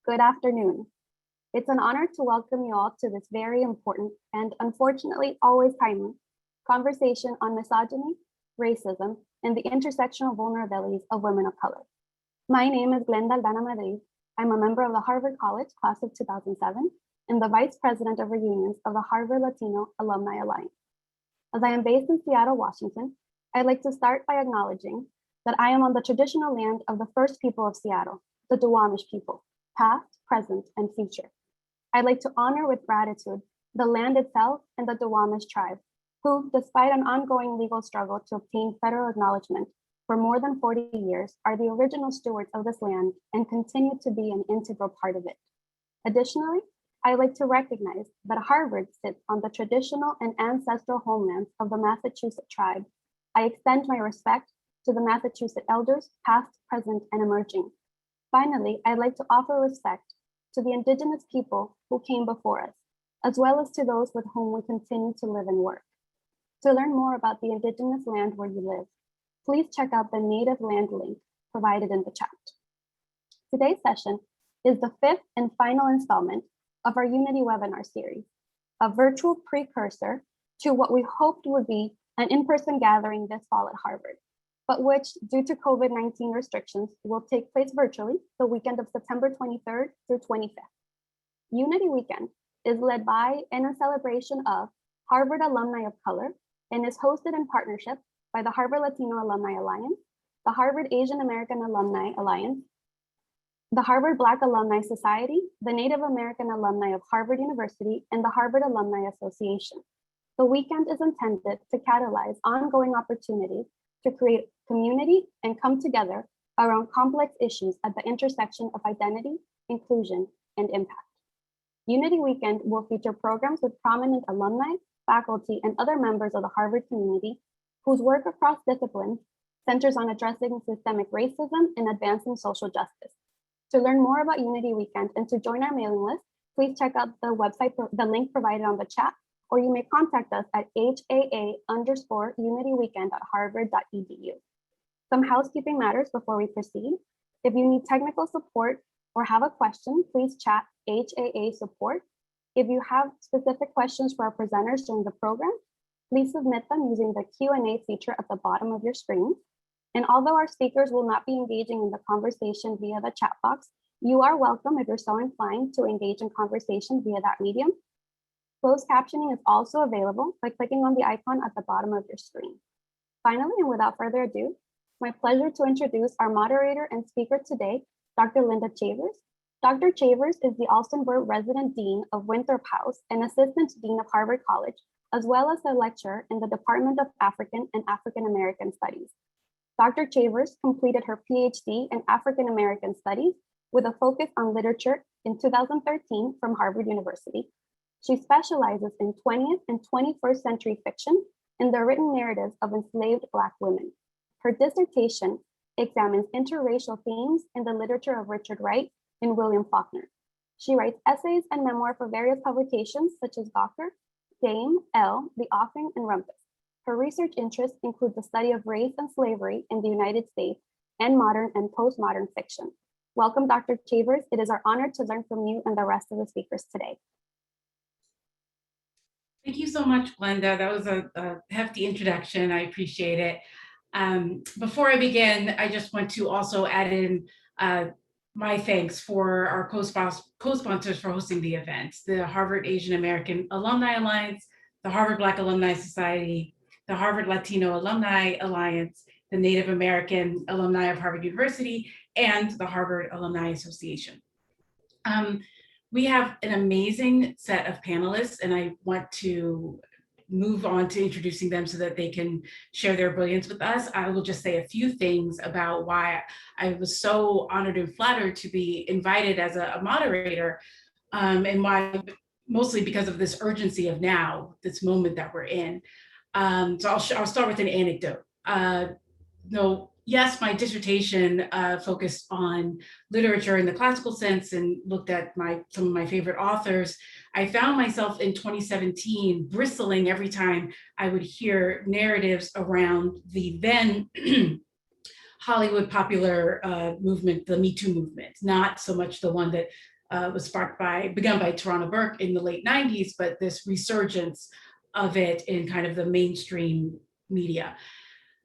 Good afternoon. It's an honor to welcome you all to this very important and unfortunately always timely conversation on misogyny, racism, and the intersectional vulnerabilities of women of color. My name is Glenda Aldana Madrid. I'm a member of the Harvard College class of 2007 and the Vice President of Reunions of the Harvard Latino Alumni Alliance. As I am based in Seattle, Washington, I'd like to start by acknowledging that I am on the traditional land of the first people of Seattle, the Duwamish people, past, present, and future. I'd like to honor with gratitude the land itself and the Duwamish tribe, who, despite an ongoing legal struggle to obtain federal acknowledgement for more than 40 years, are the original stewards of this land and continue to be an integral part of it. Additionally, I'd like to recognize that Harvard sits on the traditional and ancestral homelands of the Massachusetts tribe. I extend my respect to the Massachusetts elders, past, present, and emerging. Finally, I'd like to offer respect to the Indigenous people who came before us, as well as to those with whom we continue to live and work. To learn more about the Indigenous land where you live, please check out the Native Land link provided in the chat. Today's session is the fifth and final installment of our Unity webinar series, a virtual precursor to what we hoped would be an in-person gathering this fall at Harvard, but which, due to COVID-19 restrictions, will take place virtually the weekend of September 23rd through 25th. Unity Weekend is led by and a celebration of Harvard alumni of color and is hosted in partnership by the Harvard Latino Alumni Alliance, the Harvard Asian American Alumni Alliance, the Harvard Black Alumni Society, the Native American Alumni of Harvard University, and the Harvard Alumni Association. The weekend is intended to catalyze ongoing opportunities to create community and come together around complex issues at the intersection of identity, inclusion, and impact. Unity Weekend will feature programs with prominent alumni, faculty, and other members of the Harvard community whose work across disciplines centers on addressing systemic racism and advancing social justice. To learn more about Unity Weekend and to join our mailing list, please check out the website, the link provided on the chat, or you may contact us at HAA_unityweekend@harvard.edu. Some housekeeping matters before we proceed. If you need technical support or have a question, please chat HAA support. If you have specific questions for our presenters during the program, please submit them using the Q&A feature at the bottom of your screen. And although our speakers will not be engaging in the conversation via the chat box, you are welcome, if you're so inclined, to engage in conversation via that medium. Closed captioning is also available by clicking on the icon at the bottom of your screen. Finally, and without further ado, it's my pleasure to introduce our moderator and speaker today, Dr. Linda Chavers. Dr. Chavers is the Alstenberg Resident Dean of Winthrop House and Assistant Dean of Harvard College, as well as a lecturer in the Department of African and African American Studies. Dr. Chavers completed her PhD in African American Studies with a focus on literature in 2013 from Harvard University. She specializes in 20th and 21st century fiction and the written narratives of enslaved Black women. Her dissertation examines interracial themes in the literature of Richard Wright and William Faulkner. She writes essays and memoir for various publications such as Gawker, Dame, Elle, The Offing, and Rumpus. Her research interests include the study of race and slavery in the United States and modern and postmodern fiction. Welcome, Dr. Chavers. It is our honor to learn from you and the rest of the speakers today. Thank you so much, Glenda. That was a hefty introduction. I appreciate it. Before I begin, I just want to also add in my thanks for our co-sponsors for hosting the event, the Harvard Asian American Alumni Alliance, the Harvard Black Alumni Society, the Harvard Latino Alumni Alliance, the Native American Alumni of Harvard University, and the Harvard Alumni Association. We have an amazing set of panelists, and I want to move on to introducing them so that they can share their brilliance with us. I will just say a few things about why I was so honored and flattered to be invited as a moderator, and why, mostly because of this urgency of now, this moment that we're in. So I'll start with an anecdote. Yes, my dissertation focused on literature in the classical sense and looked at some of my favorite authors. I found myself in 2017 bristling every time I would hear narratives around the then Hollywood popular movement, the Me Too movement, not so much the one that was begun by Tarana Burke in the late 90s, but this resurgence of it in kind of the mainstream media.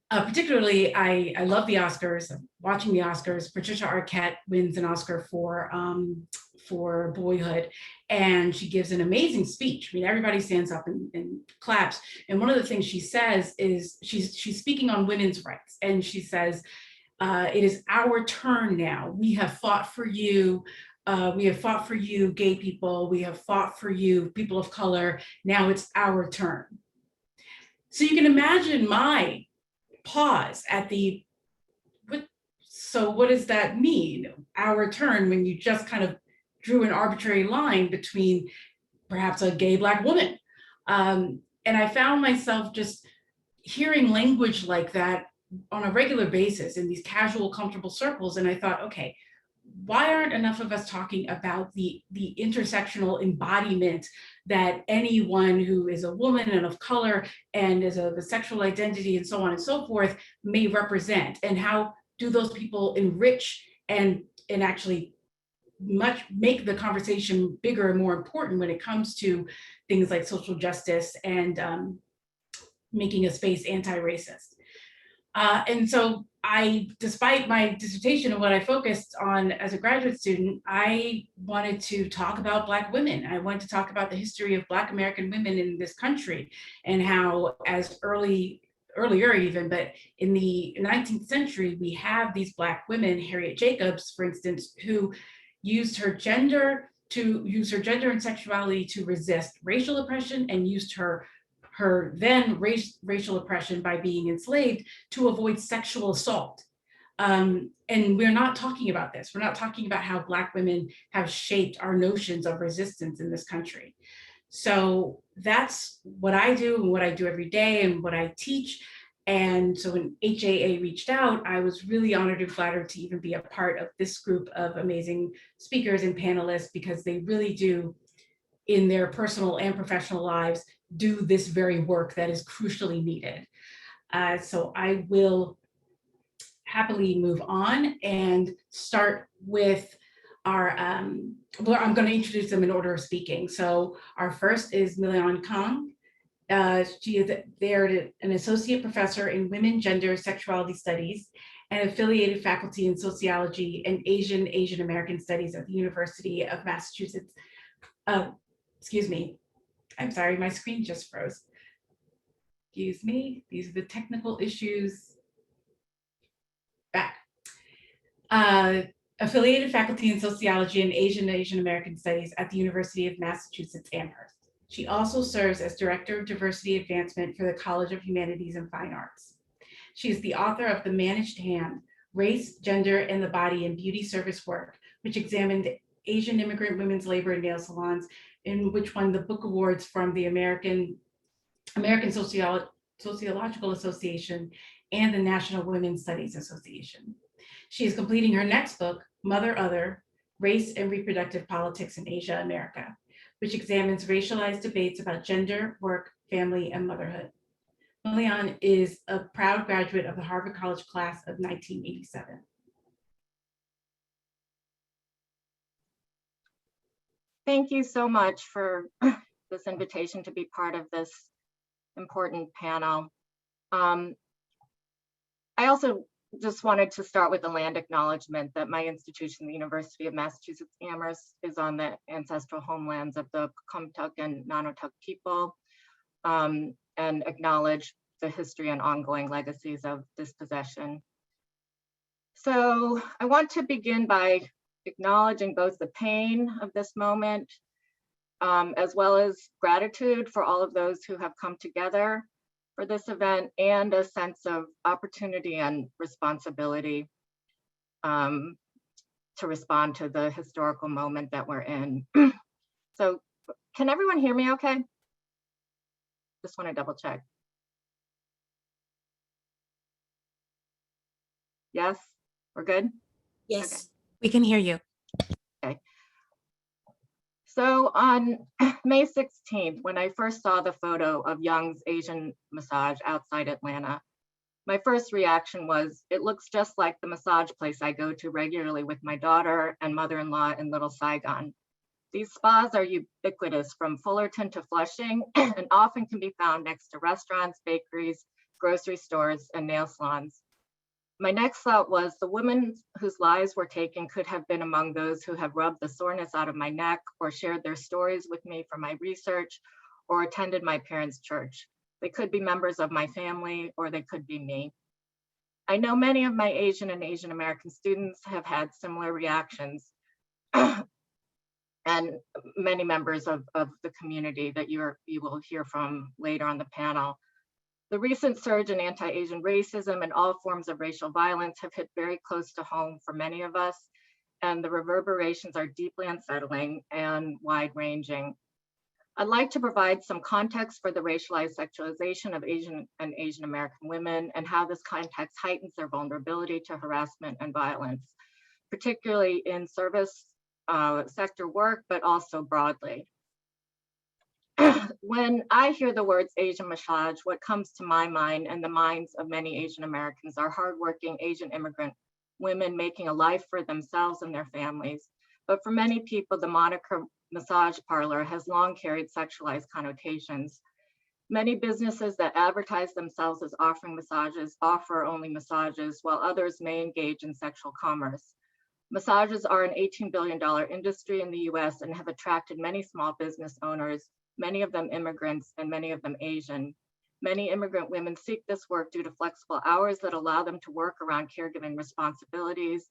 Particularly, I love the Oscars, watching the Oscars. Patricia Arquette wins an Oscar for Boyhood, and she gives an amazing speech. I mean, everybody stands up and claps. And one of the things she says is she's speaking on women's rights, and she says, it is our turn now. We have fought for you. We have fought for you, gay people. We have fought for you, people of color. Now it's our turn. So you can imagine my pause at so what does that mean? Our turn, when you just kind of drew an arbitrary line between perhaps a gay Black woman. And I found myself just hearing language like that on a regular basis in these casual, comfortable circles. And I thought, okay, why aren't enough of us talking about the intersectional embodiment that anyone who is a woman and of color and is of a sexual identity and so on and so forth may represent, and how do those people enrich and actually make the conversation bigger and more important when it comes to things like social justice and making a space anti-racist. And so despite my dissertation and what I focused on as a graduate student, I wanted to talk about Black women. I wanted to talk about the history of Black American women in this country, and how as earlier even, but in the 19th century, we have these Black women, Harriet Jacobs, for instance, who used her gender and sexuality to resist racial oppression, and used her then racial oppression by being enslaved to avoid sexual assault. And we're not talking about this. We're not talking about how Black women have shaped our notions of resistance in this country. So that's what I do and what I do every day and what I teach. And so when HAA reached out, I was really honored and flattered to even be a part of this group of amazing speakers and panelists, because they really do, in their personal and professional lives, do this very work that is crucially needed. So I will happily move on and start with our, well, I'm going to introduce them in order of speaking. So our first is Miliann Kang. She is an associate professor in women, gender, sexuality studies, and affiliated faculty in sociology and Asian American studies at the University of Massachusetts. Excuse me, I'm sorry, my screen just froze. Excuse me, these are the technical issues. Back. Affiliated faculty in sociology and Asian American studies at the University of Massachusetts Amherst. She also serves as Director of Diversity Advancement for the College of Humanities and Fine Arts. She is the author of The Managed Hand, Race, Gender, and the Body in Beauty Service Work, which examined Asian immigrant women's labor in nail salons, in which won the book awards from the American Sociological Association and the National Women's Studies Association. She is completing her next book, Mother Other, Race and Reproductive Politics in Asia America, which examines racialized debates about gender, work, family, and motherhood. Miliann is a proud graduate of the Harvard College class of 1987. Thank you so much for this invitation to be part of this important panel. I also just wanted to start with a land acknowledgement that my institution, the University of Massachusetts Amherst, is on the ancestral homelands of the Comtuck and Nonotuck people, and acknowledge the history and ongoing legacies of dispossession. So I want to begin by acknowledging both the pain of this moment, as well as gratitude for all of those who have come together for this event, and a sense of opportunity and responsibility to respond to the historical moment that we're in. So can everyone hear me okay? Just want to double check. Yes, we're good? Yes, okay. We can hear you. Okay. So on May 16th, when I first saw the photo of Young's Asian Massage outside Atlanta, My first reaction was, it looks just like the massage place I go to regularly with my daughter and mother-in-law in Little Saigon. These spas are ubiquitous from Fullerton to Flushing and often can be found next to restaurants, bakeries, grocery stores, and nail salons. My next thought was the women whose lives were taken could have been among those who have rubbed the soreness out of my neck or shared their stories with me for my research or attended my parents' church. They could be members of my family or they could be me. I know many of my Asian and Asian American students have had similar reactions and many members of the community that you will hear from later on the panel. The recent surge in anti-Asian racism and all forms of racial violence have hit very close to home for many of us, and the reverberations are deeply unsettling and wide-ranging. I'd like to provide some context for the racialized sexualization of Asian and Asian American women and how this context heightens their vulnerability to harassment and violence, particularly in service sector work, but also broadly. When I hear the words Asian massage, what comes to my mind and the minds of many Asian Americans are hardworking Asian immigrant women making a life for themselves and their families. But for many people, the moniker massage parlor has long carried sexualized connotations. Many businesses that advertise themselves as offering massages offer only massages, while others may engage in sexual commerce. Massages are an $18 billion industry in the US and have attracted many small business owners, many of them immigrants and many of them Asian. Many immigrant women seek this work due to flexible hours that allow them to work around caregiving responsibilities,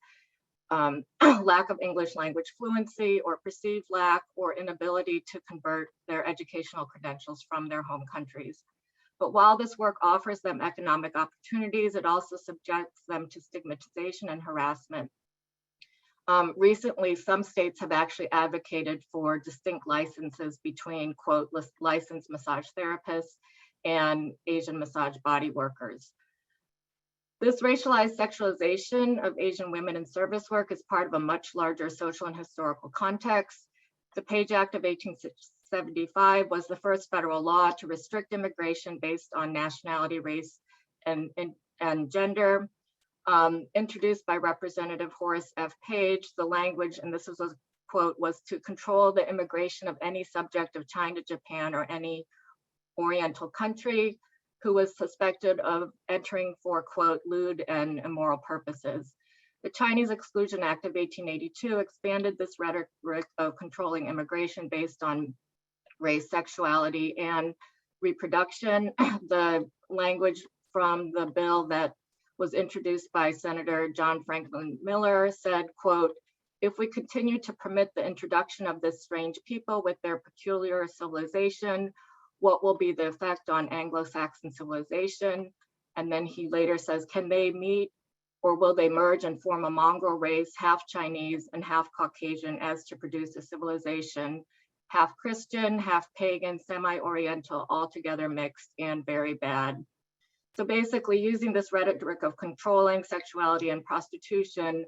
lack of English language fluency or perceived lack or inability to convert their educational credentials from their home countries. But while this work offers them economic opportunities, it also subjects them to stigmatization and harassment. Recently, some states have actually advocated for distinct licenses between, quote, licensed massage therapists and Asian massage body workers. This racialized sexualization of Asian women in service work is part of a much larger social and historical context. The Page Act of 1875 was the first federal law to restrict immigration based on nationality, race, and gender. Introduced by Representative Horace F. Page, the language, and this was a quote, was to control the immigration of any subject of China, Japan, or any Oriental country who was suspected of entering for, quote, lewd and immoral purposes. The Chinese Exclusion Act of 1882 expanded this rhetoric of controlling immigration based on race, sexuality, and reproduction. The language from the bill that was introduced by Senator John Franklin Miller said, quote, if we continue to permit the introduction of this strange people with their peculiar civilization, what will be the effect on Anglo-Saxon civilization? And then he later says, can they meet or will they merge and form a mongrel race, half Chinese and half Caucasian, as to produce a civilization, half Christian, half pagan, semi-Oriental, altogether mixed and very bad. So basically, using this rhetoric of controlling sexuality and prostitution,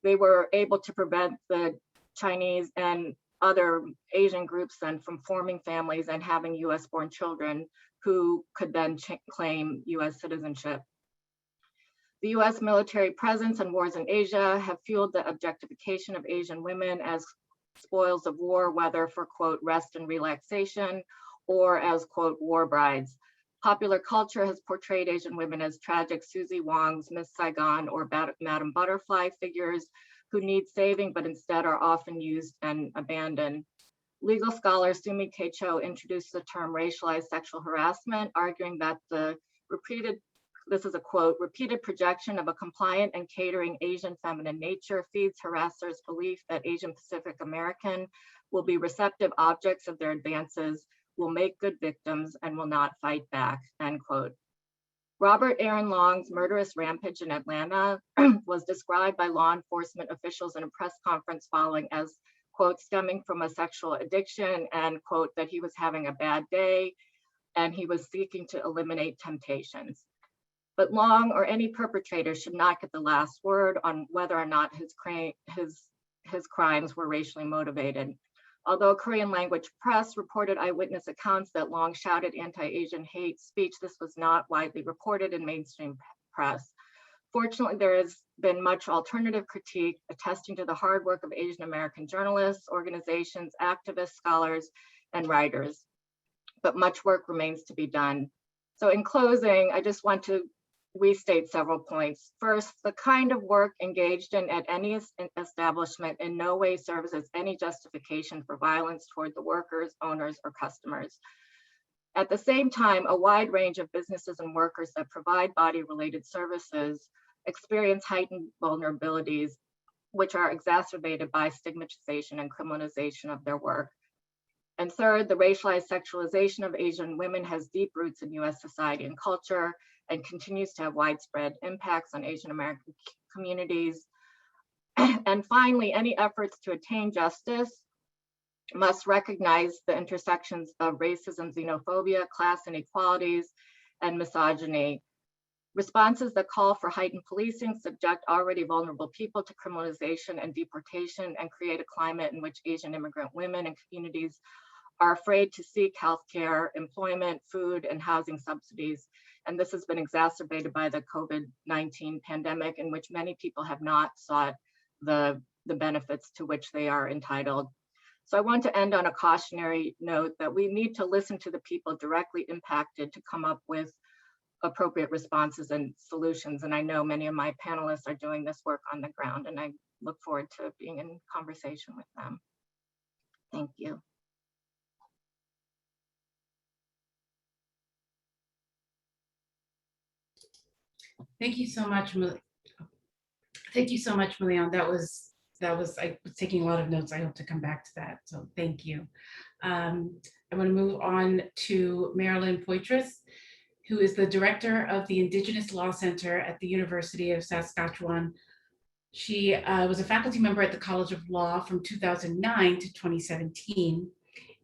they were able to prevent the Chinese and other Asian groups then from forming families and having US-born children who could then claim US citizenship. The US military presence and wars in Asia have fueled the objectification of Asian women as spoils of war, whether for, quote, rest and relaxation, or as, quote, war brides. Popular culture has portrayed Asian women as tragic Susie Wong's Miss Saigon or Madame Butterfly figures who need saving, but instead are often used and abandoned. Legal scholar Sumi K. Cho introduced the term racialized sexual harassment, arguing that the this is a quote, repeated projection of a compliant and catering Asian feminine nature feeds harassers' belief that Asian Pacific American will be receptive objects of their advances, will make good victims, and will not fight back, end quote. Robert Aaron Long's murderous rampage in Atlanta was described by law enforcement officials in a press conference following as, quote, stemming from a sexual addiction and, quote, that he was having a bad day and he was seeking to eliminate temptations. But Long or any perpetrator should not get the last word on whether or not his crimes were racially motivated. Although Korean language press reported eyewitness accounts that Long shouted anti-Asian hate speech, this was not widely reported in mainstream press. Fortunately, there has been much alternative critique attesting to the hard work of Asian American journalists, organizations, activists, scholars, and writers, but much work remains to be done. So in closing, I just want to restate several points. First, the kind of work engaged in at any establishment in no way serves as any justification for violence toward the workers, owners, or customers. At the same time, a wide range of businesses and workers that provide body-related services experience heightened vulnerabilities, which are exacerbated by stigmatization and criminalization of their work. And third, the racialized sexualization of Asian women has deep roots in US society and culture and continues to have widespread impacts on Asian American communities. And finally, any efforts to attain justice must recognize the intersections of racism, xenophobia, class inequalities, and misogyny. Responses that call for heightened policing subject already vulnerable people to criminalization and deportation and create a climate in which Asian immigrant women and communities are afraid to seek healthcare, employment, food, and housing subsidies. And this has been exacerbated by the COVID-19 pandemic, in which many people have not sought the benefits to which they are entitled. So I want to end on a cautionary note that we need to listen to the people directly impacted to come up with appropriate responses and solutions. And I know many of my panelists are doing this work on the ground, and I look forward to being in conversation with them. Thank you. Thank you so much, Thank you so much, Miliann. That was, I was taking a lot of notes. I hope to come back to that. So thank you. I'm going to move on to Marilyn Poitras, who is the director of the Indigenous Law Center at the University of Saskatchewan. She was a faculty member at the College of Law from 2009 to 2017,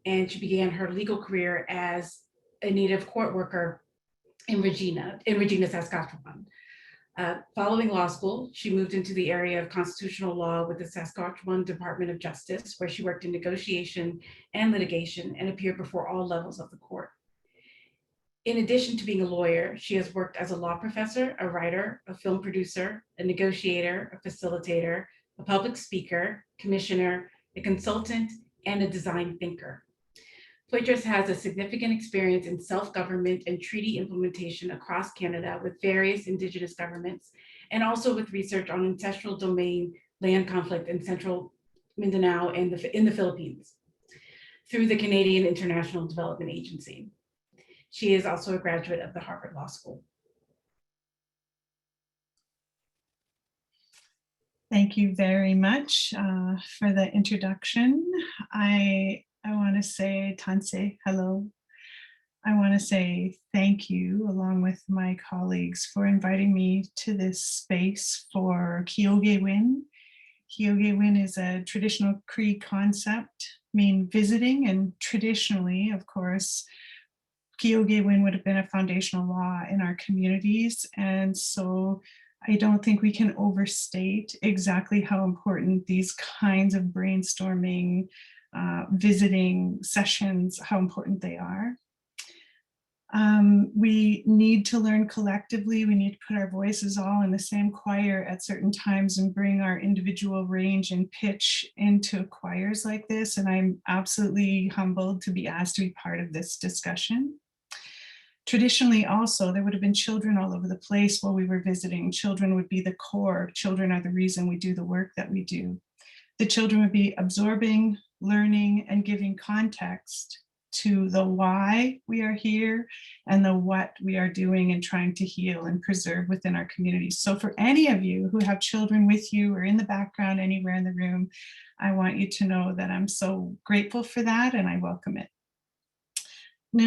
and she began her legal career as a Native court worker in Regina, Saskatchewan. Following law school, she moved into the area of constitutional law with the Saskatchewan Department of Justice, where she worked in negotiation and litigation and appeared before all levels of the court. In addition to being a lawyer, she has worked as a law professor, a writer, a film producer, a negotiator, a facilitator, a public speaker, commissioner, a consultant, and a design thinker. Poitras has a significant experience in self-government and treaty implementation across Canada with various Indigenous governments, and also with research on ancestral domain land conflict in central Mindanao and in the Philippines through the Canadian International Development Agency. She is also a graduate of the Harvard Law School. Thank you very much for the introduction. I want to say Tanse, hello. I want to say thank you, along with my colleagues, for inviting me to this space for Kiogewin. Kiogewin is a traditional Cree concept, mean visiting, and traditionally, of course, Kiogewin would have been a foundational law in our communities. And so I don't think we can overstate exactly how important these kinds of brainstorming, visiting sessions, how important they are. We need to learn collectively. We need to put our voices all in the same choir at certain times and bring our individual range and pitch into choirs like this. And I'm absolutely humbled to be asked to be part of this discussion. Traditionally also, there would have been children all over the place while we were visiting. Children would be the core. Children are the reason we do the work that we do. The children would be absorbing, learning, and giving context to the why we are here and the what we are doing and trying to heal and preserve within our communities. So for any of you who have children with you or in the background anywhere in the room, I want you to know that I'm so grateful for that and I welcome it. I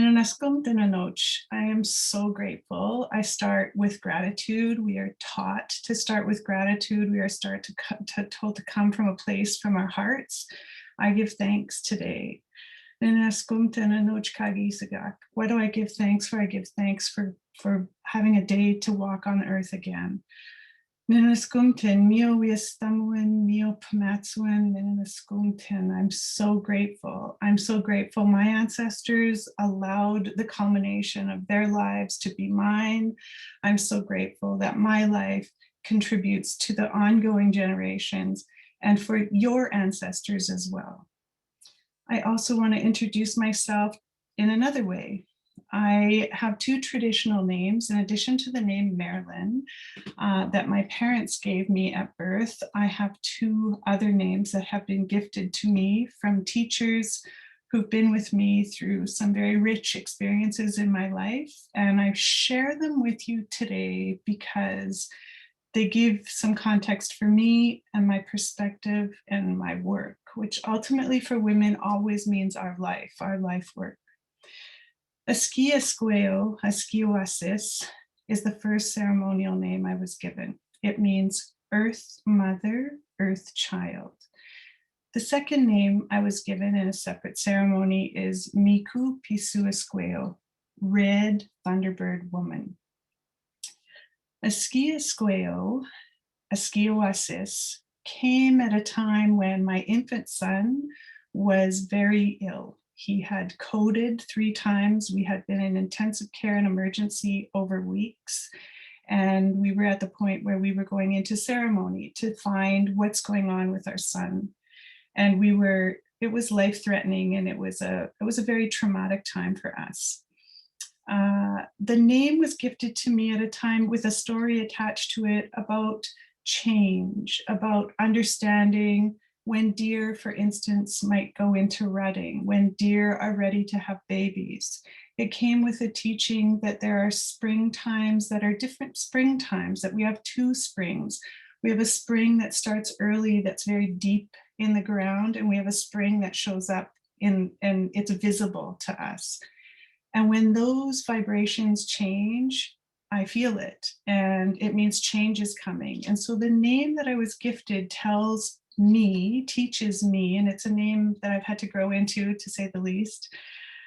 am so grateful. I start with gratitude. We are taught to start with gratitude. We are told to come from a place from our hearts. I give thanks today. What do I give thanks for? I give thanks for having a day to walk on the earth again. Ninaskumten, mio wiestamuin, mio pamatsuin, ninaskumten. I'm so grateful. I'm so grateful. My ancestors allowed the culmination of their lives to be mine. I'm so grateful that my life contributes to the ongoing generations and for your ancestors as well. I also want to introduce myself in another way. I have two traditional names in addition to the name Marilyn that my parents gave me at birth. I have two other names that have been gifted to me from teachers who've been with me through some very rich experiences in my life. And I share them with you today because they give some context for me and my perspective and my work, which ultimately for women always means our life work. Askia Squeo, Askioasis, is the first ceremonial name I was given. It means Earth Mother, Earth Child. The second name I was given in a separate ceremony is Miku Pisua Squeo, Red Thunderbird Woman. Askia Squeo, Askioasis, came at a time when my infant son was very ill. He had coded 3 times. We had been in intensive care and emergency over weeks. And we were at the point where we were going into ceremony to find what's going on with our son. And it was life-threatening, and it was a very traumatic time for us. The name was gifted to me at a time with a story attached to it about change, about understanding when deer, for instance, might go into rutting, when deer are ready to have babies. It came with a teaching that there are spring times that are different spring times, that we have 2 springs. We have a spring that starts early, that's very deep in the ground, and we have a spring that shows up and it's visible to us. And when those vibrations change, I feel it, and it means change is coming. And so the name that I was gifted tells me, teaches me, and it's a name that I've had to grow into, to say the least,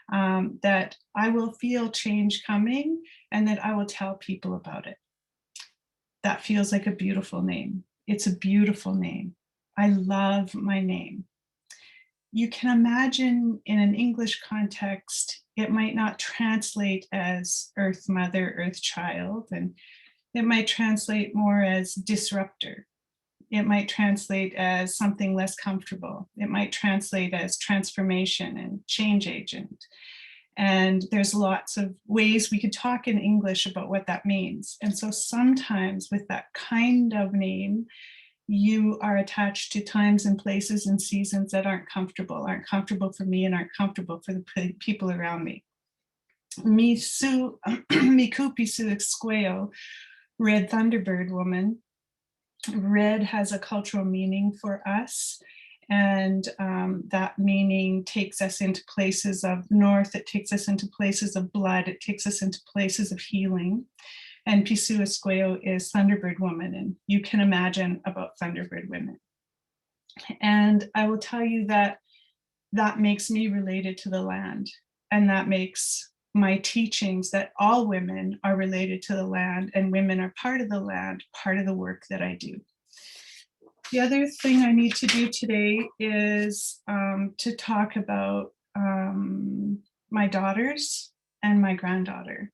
that I will feel change coming and that I will tell people about it. That feels like a beautiful name. It's a beautiful name. I love my name. You can imagine in an English context, it might not translate as Earth Mother, Earth Child, and it might translate more as disruptor. It might translate as something less comfortable. It might translate as transformation and change agent. And there's lots of ways we could talk in English about what that means. And so sometimes with that kind of name, you are attached to times and places and seasons that aren't comfortable for me and aren't comfortable for the people around me. Miku Pisu Squeo, Red Thunderbird Woman. Red has a cultural meaning for us, and that meaning takes us into places of north, it takes us into places of blood, it takes us into places of healing. And Pisua Squeo is Thunderbird Woman, and you can imagine about Thunderbird women. And I will tell you that that makes me related to the land, and that makes my teachings that all women are related to the land and women are part of the land, part of the work that I do. The other thing I need to do today is to talk about my daughters and my granddaughter.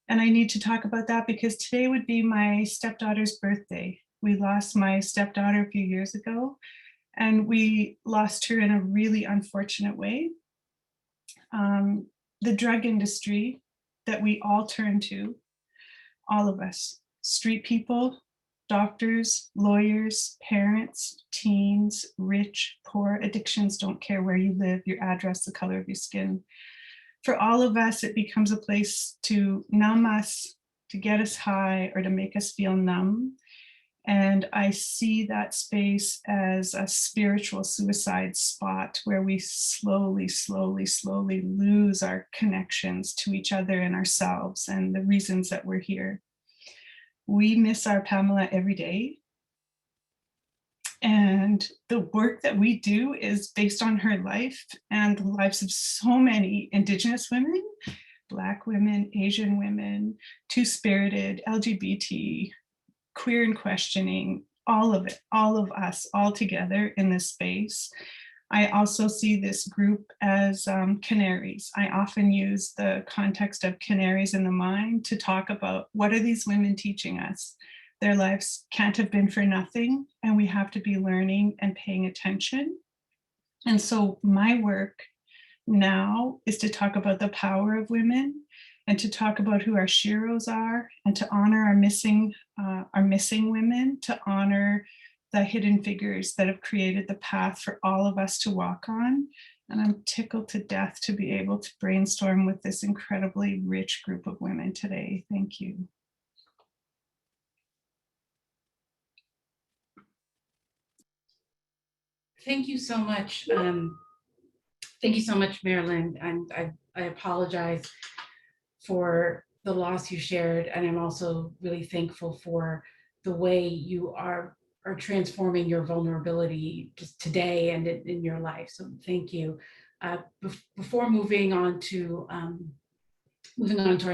And I need to talk about that because today would be my stepdaughter's birthday. We lost my stepdaughter a few years ago, and we lost her in a really unfortunate way. The drug industry that we all turn to, all of us, street people, doctors, lawyers, parents, teens, rich, poor, addictions don't care where you live, your address, the color of your skin. For all of us, it becomes a place to numb us, to get us high, or to make us feel numb. And I see that space as a spiritual suicide spot where we slowly, slowly, slowly lose our connections to each other and ourselves and the reasons that we're here. We miss our Pamela every day. And the work that we do is based on her life and the lives of so many Indigenous women, Black women, Asian women, Two-Spirited, LGBT, queer and questioning all of it, all of us, all together in this space. I also see this group as canaries. I often use the context of canaries in the mine to talk about what are these women teaching us? Their lives can't have been for nothing, and we have to be learning and paying attention. And so my work now is to talk about the power of women and to talk about who our sheroes are and to honor our missing women, to honor the hidden figures that have created the path for all of us to walk on. And I'm tickled to death to be able to brainstorm with this incredibly rich group of women today. Thank you. Thank you so much. Thank you so much, Marilyn. And I apologize for the loss you shared. And I'm also really thankful for the way you are transforming your vulnerability just today and in your life. So thank you. Before moving on to our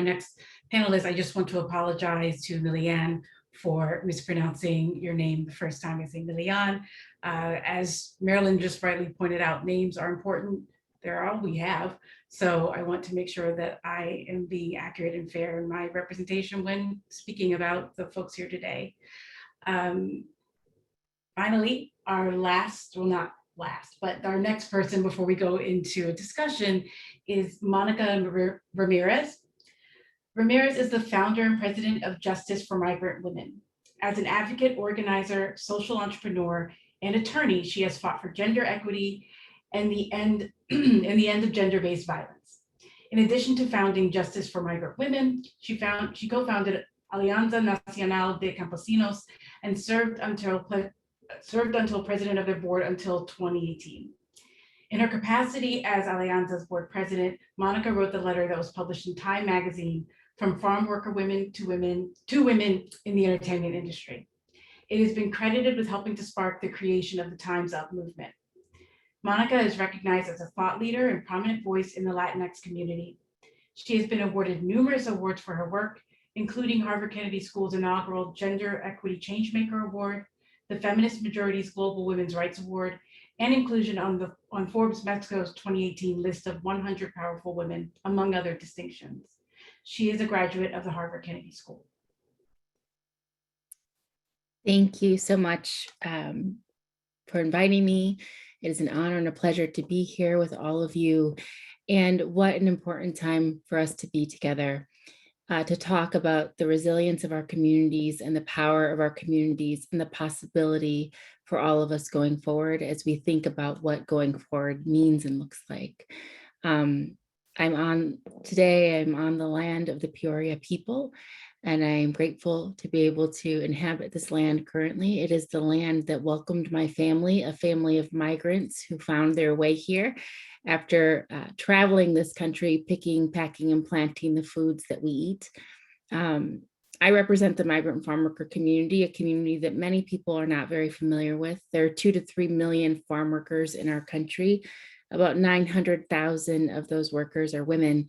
next panelist, I just want to apologize to Miliann for mispronouncing your name the first time I say Miliann. As Marilyn just rightly pointed out, names are important. They're all we have. So I want to make sure that I am being accurate and fair in my representation when speaking about the folks here today. Finally, our last, well, not last, but our next person before we go into a discussion is Monica Ramirez. Ramirez is the founder and president of Justice for Migrant Women. As an advocate, organizer, social entrepreneur, and attorney, she has fought for gender equity and the end of gender-based violence. In addition to founding Justice for Migrant Women, she co-founded Alianza Nacional de Campesinos and served until president of their board until 2018. In her capacity as Alianza's board president, Monica wrote the letter that was published in Time magazine, From Farm Worker Women to Women in the Entertainment Industry. It has been credited with helping to spark the creation of the Time's Up movement. Monica is recognized as a thought leader and prominent voice in the Latinx community. She has been awarded numerous awards for her work, including Harvard Kennedy School's inaugural Gender Equity Changemaker Award, the Feminist Majorities Global Women's Rights Award, and inclusion on Forbes Mexico's 2018 list of 100 powerful women, among other distinctions. She is a graduate of the Harvard Kennedy School. Thank you so much for inviting me. It is an honor and a pleasure to be here with all of you. And what an important time for us to be together, to talk about the resilience of our communities and the power of our communities and the possibility for all of us going forward as we think about what going forward means and looks like. I'm on the land of the Peoria people, and I am grateful to be able to inhabit this land currently. It is the land that welcomed my family, a family of migrants who found their way here after traveling this country, picking, packing, and planting the foods that we eat. I represent the migrant farm worker community, a community that many people are not very familiar with. There are 2 to 3 million farm workers in our country. About 900,000 of those workers are women.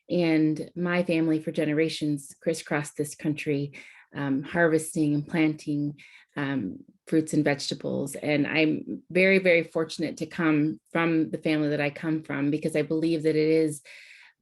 And my family for generations crisscrossed this country, harvesting and planting fruits and vegetables. And I'm very, very fortunate to come from the family that I come from, because I believe that it is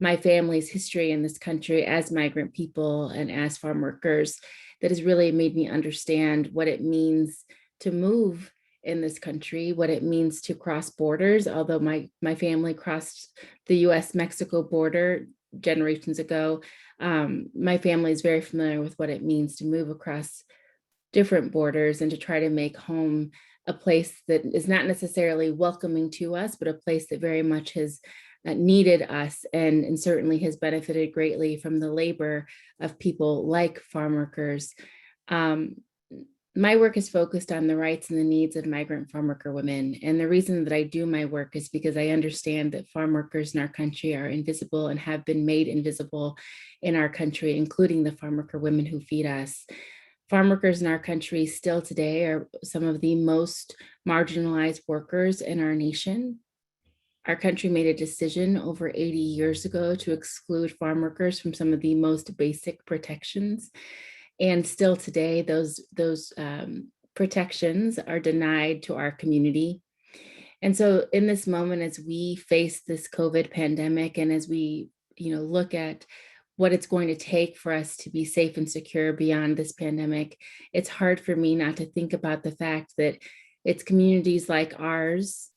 my family's history in this country as migrant people and as farm workers that has really made me understand what it means to move in this country, what it means to cross borders. Although my family crossed the US-Mexico border generations ago, my family is very familiar with what it means to move across different borders and to try to make home a place that is not necessarily welcoming to us, but a place that very much has needed us and certainly has benefited greatly from the labor of people like farm workers. My work is focused on the rights and the needs of migrant farm worker women. And the reason that I do my work is because I understand that farm workers in our country are invisible and have been made invisible in our country, including the farm worker women who feed us. Farm workers in our country still today are some of the most marginalized workers in our nation. Our country made a decision over 80 years ago to exclude farm workers from some of the most basic protections. And still today, those protections are denied to our community. And so in this moment, as we face this COVID pandemic, and as we look at what it's going to take for us to be safe and secure beyond this pandemic, it's hard for me not to think about the fact that it's communities like ours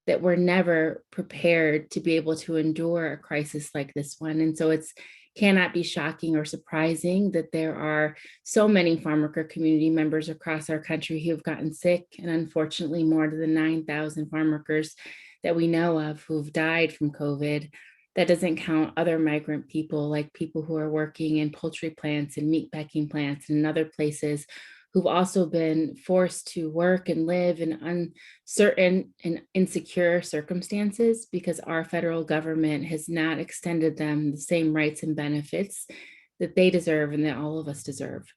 that were never prepared to be able to endure a crisis like this one. And so it's cannot be shocking or surprising that there are so many farm worker community members across our country who have gotten sick, and unfortunately more than 9,000 farm workers that we know of who've died from COVID. That doesn't count other migrant people, like people who are working in poultry plants and meat packing plants and other places, who've also been forced to work and live in uncertain and insecure circumstances because our federal government has not extended them the same rights and benefits that they deserve and that all of us deserve.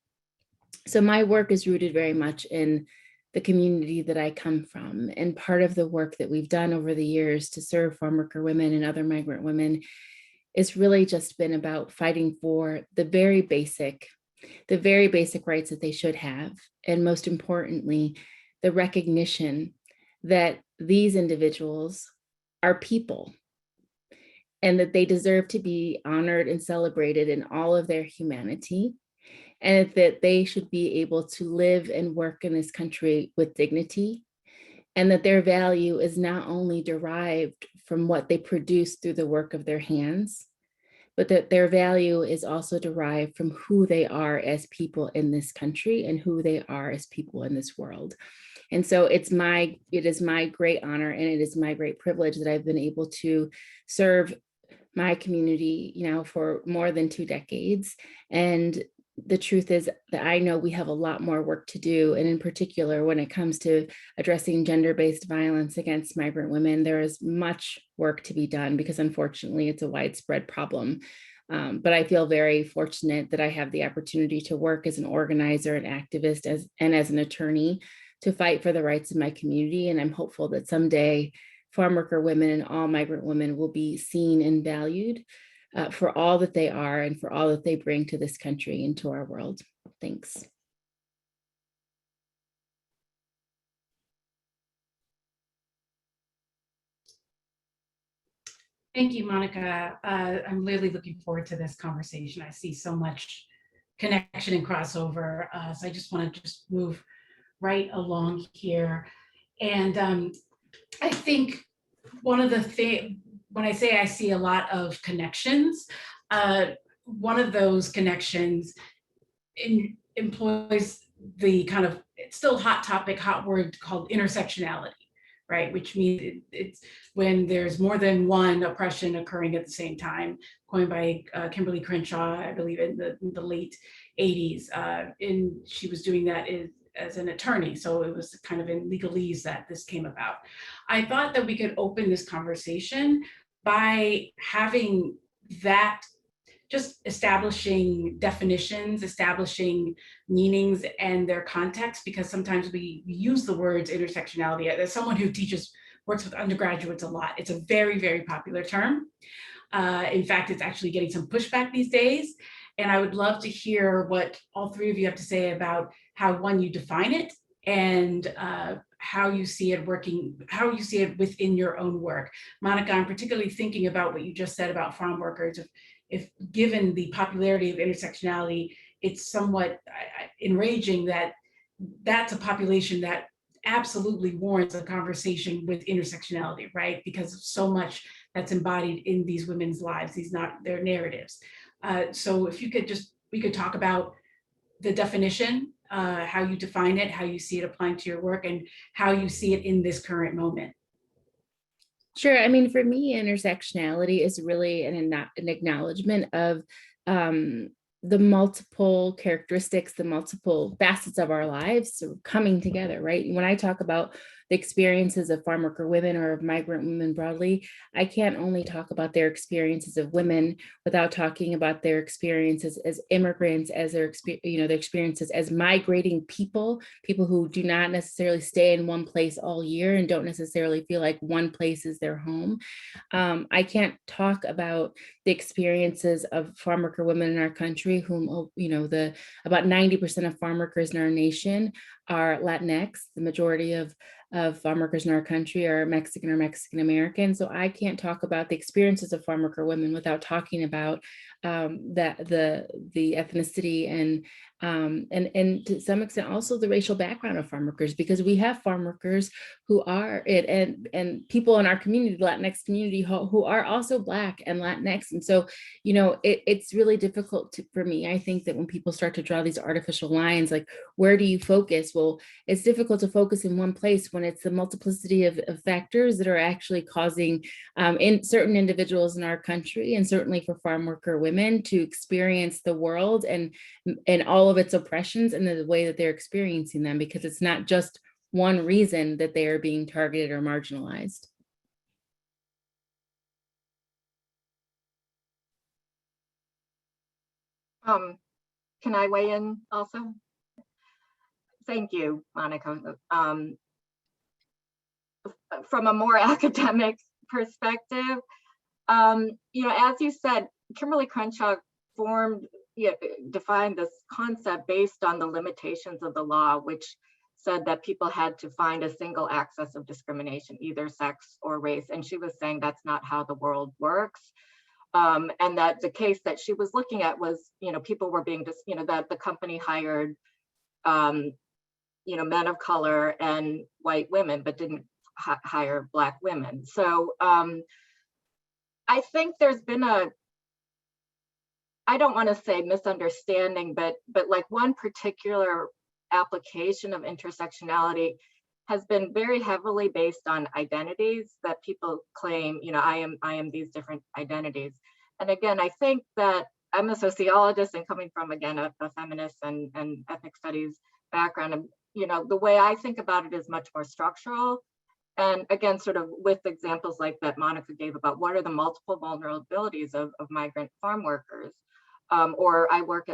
So my work is rooted very much in the community that I come from. And part of the work that we've done over the years to serve farm worker women and other migrant women is really just been about fighting for the very basic rights that they should have. And most importantly, the recognition that these individuals are people and that they deserve to be honored and celebrated in all of their humanity, and that they should be able to live and work in this country with dignity, and that their value is not only derived from what they produce through the work of their hands, but that their value is also derived from who they are as people in this country and who they are as people in this world. And so it is my great honor and it is my great privilege that I've been able to serve my community, for more than 2 decades. And the truth is that I know we have a lot more work to do. And in particular, when it comes to addressing gender-based violence against migrant women, there is much work to be done because unfortunately it's a widespread problem. But I feel very fortunate that I have the opportunity to work as an organizer and activist and as an attorney to fight for the rights of my community. And I'm hopeful that someday farm worker women and all migrant women will be seen and valued for all that they are and for all that they bring to this country and to our world. Thanks. Thank you, Monica. I'm really looking forward to this conversation. I see so much connection and crossover. So I just want to move right along here. And I think one of the things, when I say I see a lot of connections, one of those connections employs the kind of, it's still hot topic, hot word called intersectionality, right? Which means it's when there's more than one oppression occurring at the same time, coined by Kimberly Crenshaw, I believe in the late 80s. And she was doing that as an attorney. So it was kind of in legalese that this came about. I thought that we could open this conversation by having that, just establishing definitions, establishing meanings and their context, because sometimes we use the words intersectionality. As someone who works with undergraduates a lot, it's a very, very popular term. In fact, it's actually getting some pushback these days. And I would love to hear what all three of you have to say about how, one, you define it, and how you see it working, how you see it within your own work. Monica, I'm particularly thinking about what you just said about farm workers. If given the popularity of intersectionality, it's somewhat enraging that that's a population that absolutely warrants a conversation with intersectionality, right? Because of so much that's embodied in these women's lives, their narratives. So if you could we could talk about the definition, how you define it, how you see it applying to your work, and how you see it in this current moment. Sure. I mean, for me, intersectionality is really an acknowledgement of the multiple characteristics, the multiple facets of our lives sort of coming together, right? When I talk about the experiences of farm worker women or of migrant women broadly, I can't only talk about their experiences of women without talking about their experiences as immigrants, as their experiences as migrating people who do not necessarily stay in one place all year and don't necessarily feel like one place is their home. I can't talk about the experiences of farm worker women in our country country, whom, you know, about 90% of farm workers in our nation are Latinx. The majority of farm workers in our country are Mexican or Mexican American. So I can't talk about the experiences of farm worker women without talking about the ethnicity and to some extent also the racial background of farm workers, because we have farm workers who are and people in our community, the Latinx community, who are also Black and Latinx. And so, you know, it's really difficult for me. I think that when people start to draw these artificial lines, like, where do you focus? Well, it's difficult to focus in one place when it's the multiplicity of factors that are actually causing in certain individuals in our country, and certainly for farm worker women, to experience the world and all of its oppressions and the way that they're experiencing them, because it's not just one reason that they are being targeted or marginalized. Can I weigh in also? Thank you, Monica. From a more academic perspective, you know, as you said, Kimberly Crenshaw defined this concept based on the limitations of the law, which said that people had to find a single axis of discrimination, either sex or race. And she was saying that's not how the world works. And that the case that she was looking at was, you know, people were being just, you know, that the company hired, you know, men of color and white women, but didn't hire Black women. So I think there's been I don't want to say misunderstanding, but like one particular application of intersectionality has been very heavily based on identities that people claim, you know, I am these different identities. And again, I think that I'm a sociologist and coming from, again, a feminist and ethnic studies background, and, you know, the way I think about it is much more structural. And again, sort of with examples like that Monica gave about what are the multiple vulnerabilities of migrant farm workers, or I looked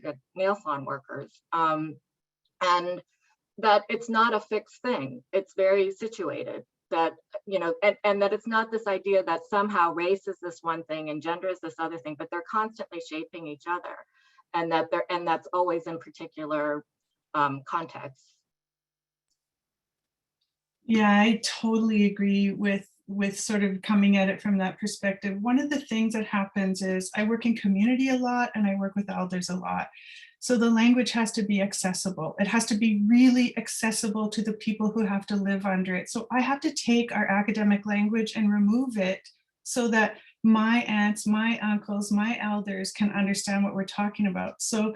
at nail salon workers, and that it's not a fixed thing. It's very situated, that, you know, and that it's not this idea that somehow race is this one thing and gender is this other thing, but they're constantly shaping each other, and that's always in particular contexts. Yeah, I totally agree with sort of coming at it from that perspective. One of the things that happens is I work in community a lot and I work with elders a lot. So the language has to be accessible. It has to be really accessible to the people who have to live under it. So I have to take our academic language and remove it so that my aunts, my uncles, my elders can understand what we're talking about. So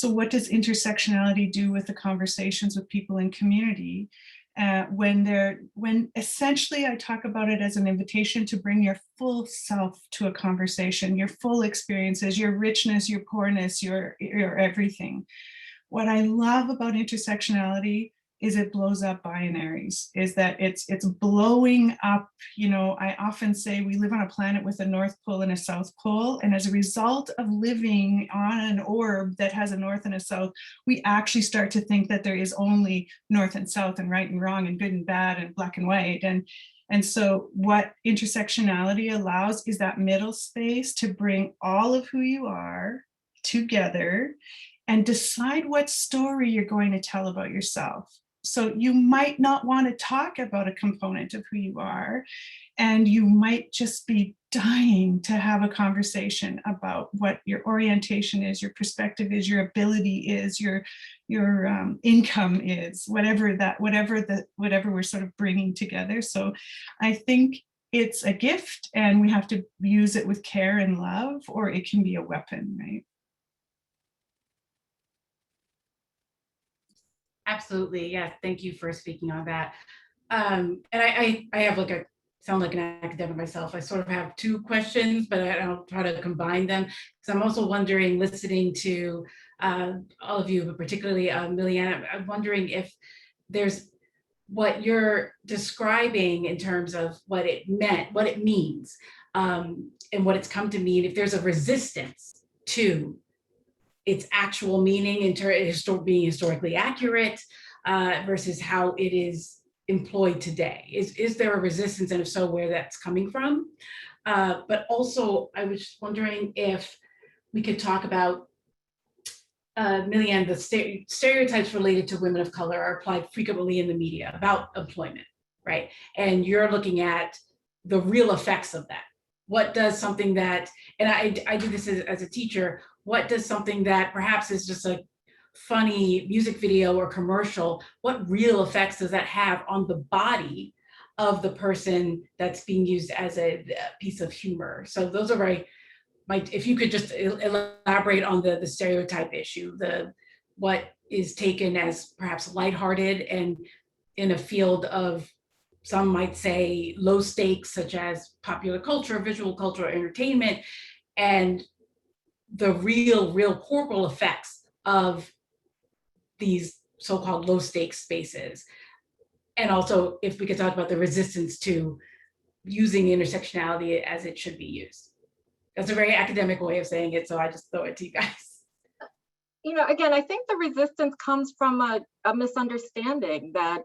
what does intersectionality do with the conversations with people in community? When essentially I talk about it as an invitation to bring your full self to a conversation, your full experiences, your richness, your poorness, your everything. What I love about intersectionality is it blows up binaries, is that it's blowing up, you know, I often say we live on a planet with a North Pole and a South Pole. And as a result of living on an orb that has a North and a South, we actually start to think that there is only North and South and right and wrong and good and bad and black and white. And so what intersectionality allows is that middle space to bring all of who you are together and decide what story you're going to tell about yourself. So you might not want to talk about a component of who you are, and you might just be dying to have a conversation about what your orientation is, your perspective is, your ability is, your income is, whatever we're sort of bringing together. So I think it's a gift, and we have to use it with care and love, or it can be a weapon, right? Absolutely, yes. Thank you for speaking on that. And I have sound like an academic myself. I sort of have two questions, but I'll try to combine them. So I'm also wondering, listening to all of you, but particularly Miliann, I'm wondering if there's what you're describing in terms of what it meant, what it means, and what it's come to mean, if there's a resistance to its actual meaning in terms of being historically accurate versus how it is employed today. Is there a resistance, and if so, where that's coming from? But also, I was wondering if we could talk about Miliann, the stereotypes related to women of color are applied frequently in the media about employment, right? And you're looking at the real effects of that. What does something that, and I do this as a teacher, what does something that perhaps is just a funny music video or commercial, what real effects does that have on the body of the person that's being used as a piece of humor? So those are very, if you could just elaborate on the stereotype issue, what is taken as perhaps lighthearted and in a field of, some might say, low stakes, such as popular culture, visual culture, entertainment, and the real corporal effects of these so-called low stakes spaces. And also, if we could talk about the resistance to using intersectionality as it should be used. That's a very academic way of saying it, so I just throw it to you guys. You know, again, I think the resistance comes from a misunderstanding that,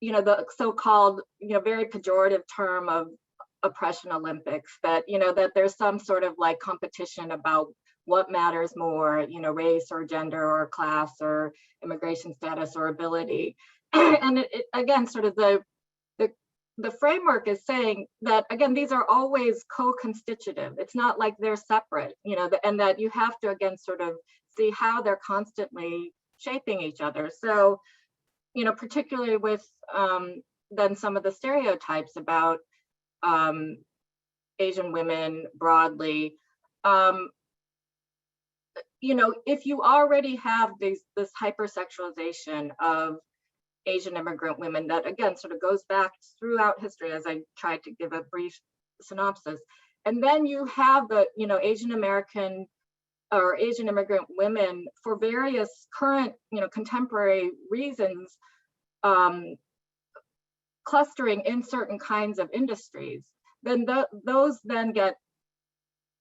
you know, the so-called, you know, very pejorative term of oppression Olympics, that, you know, that there's some sort of like competition about what matters more, you know, race or gender or class or immigration status or ability. And it again, sort of the framework is saying that, again, these are always co-constitutive. It's not like they're separate, you know, and that you have to, again, sort of see how they're constantly shaping each other. So, you know, particularly with then some of the stereotypes about Asian women broadly, you know, if you already have this hypersexualization of Asian immigrant women that, again, sort of goes back throughout history, as I tried to give a brief synopsis. And then you have the, you know, Asian American or Asian immigrant women for various current, you know, contemporary reasons, clustering in certain kinds of industries, then those then get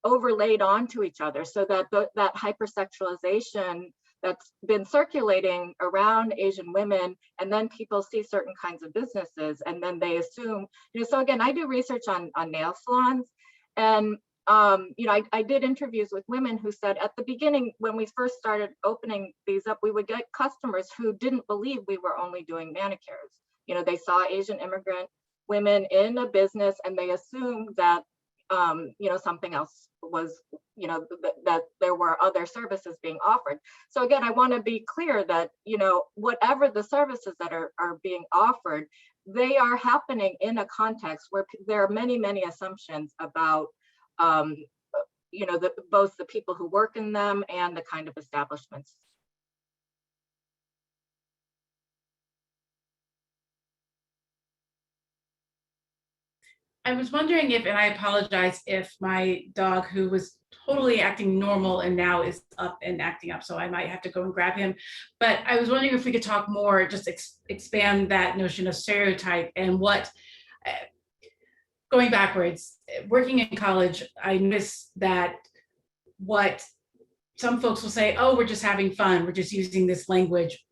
overlaid onto each other, so that that hypersexualization that's been circulating around Asian women, and then people see certain kinds of businesses, and then they assume, you know, so again, I do research on nail salons, and you know, I did interviews with women who said at the beginning, when we first started opening these up, we would get customers who didn't believe we were only doing manicures. You know, they saw Asian immigrant women in a business and they assumed that, you know, something else was, you know, that there were other services being offered. So again, I want to be clear that, you know, whatever the services that are being offered, they are happening in a context where there are many assumptions about, you know, both the people who work in them and the kind of establishments. I was wondering if, and I apologize if my dog, who was totally acting normal and now is up and acting up, so I might have to go and grab him. But I was wondering if we could talk more, just expand that notion of stereotype and what, going backwards, working in college, I noticed that what some folks will say, oh, we're just having fun, we're just using this language,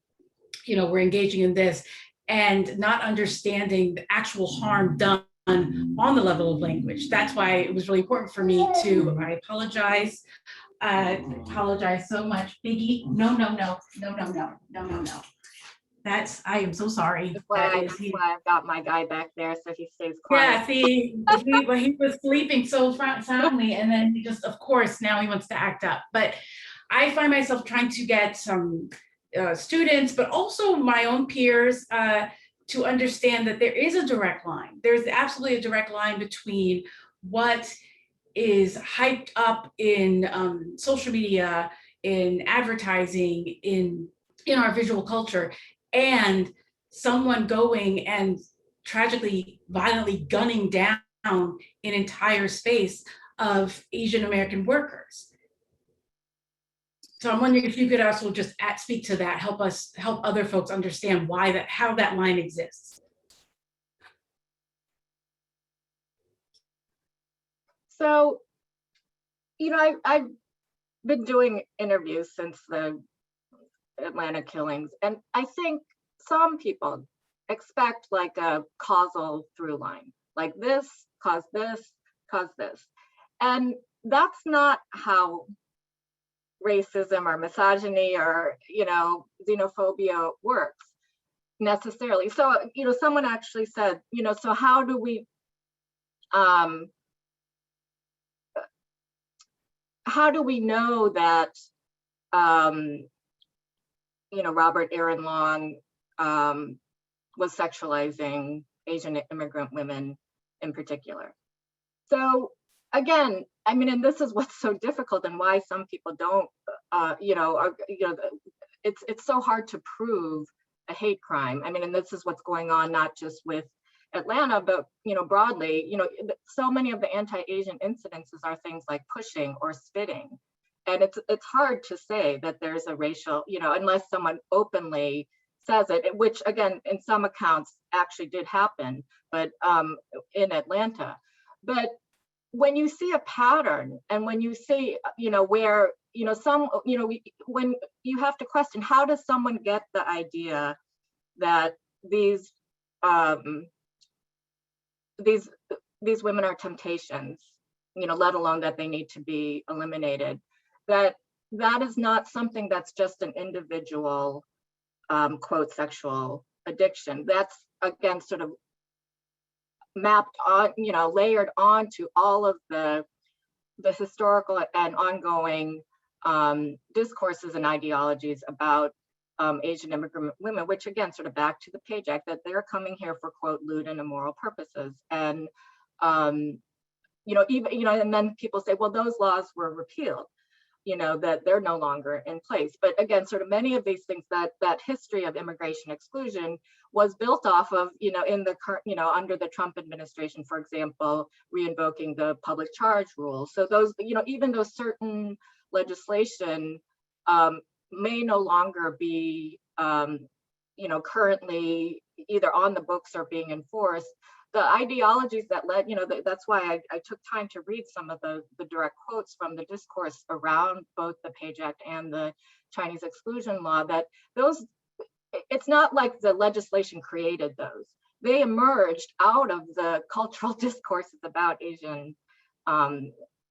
you know, we're engaging in this, and not understanding the actual harm done on the level of language. That's why it was really important for me to, I apologize so much. Biggie, no. That's, I am so sorry. That's why I've got my guy back there, so he stays quiet. Yeah, see, he was sleeping so soundly, and then he just, of course, now he wants to act up. But I find myself trying to get some students, but also my own peers, to understand that there is a direct line. There's absolutely a direct line between what is hyped up in social media, in advertising, in our visual culture, and someone going and tragically, violently gunning down an entire space of Asian American workers. So I'm wondering if you could also just speak to that, help other folks understand how that line exists. So, you know, I've been doing interviews since the Atlanta killings, and I think some people expect like a causal through line, like this caused this, caused this. And that's not how racism or misogyny or, xenophobia works necessarily. So, someone actually said, so how do we know that, Robert Aaron Long was sexualizing Asian immigrant women in particular? So again, and this is what's so difficult and why some people don't, it's so hard to prove a hate crime. And this is what's going on, not just with Atlanta, but, broadly, so many of the anti-Asian incidences are things like pushing or spitting. And it's hard to say that there's a racial, unless someone openly says it, which again, in some accounts actually did happen, but in Atlanta. But when you see a pattern and when you see, where, when you have to question, how does someone get the idea that these women are temptations, let alone that they need to be eliminated, that is not something that's just an individual, quote, sexual addiction. That's, again, sort of mapped on, layered onto all of the historical and ongoing discourses and ideologies about Asian immigrant women, which again, sort of back to the Page Act, that they're coming here for, quote, lewd and immoral purposes. And, and then people say, well, those laws were repealed, that they're no longer in place. But again, sort of many of these things, that history of immigration exclusion was built off of, in the current, under the Trump administration, for example, reinvoking the public charge rule. So those, even though certain legislation may no longer be, currently either on the books or being enforced, the ideologies that led, that's why I took time to read some of the direct quotes from the discourse around both the Page Act and the Chinese exclusion law, that those, it's not like the legislation created those. They emerged out of the cultural discourses about Asian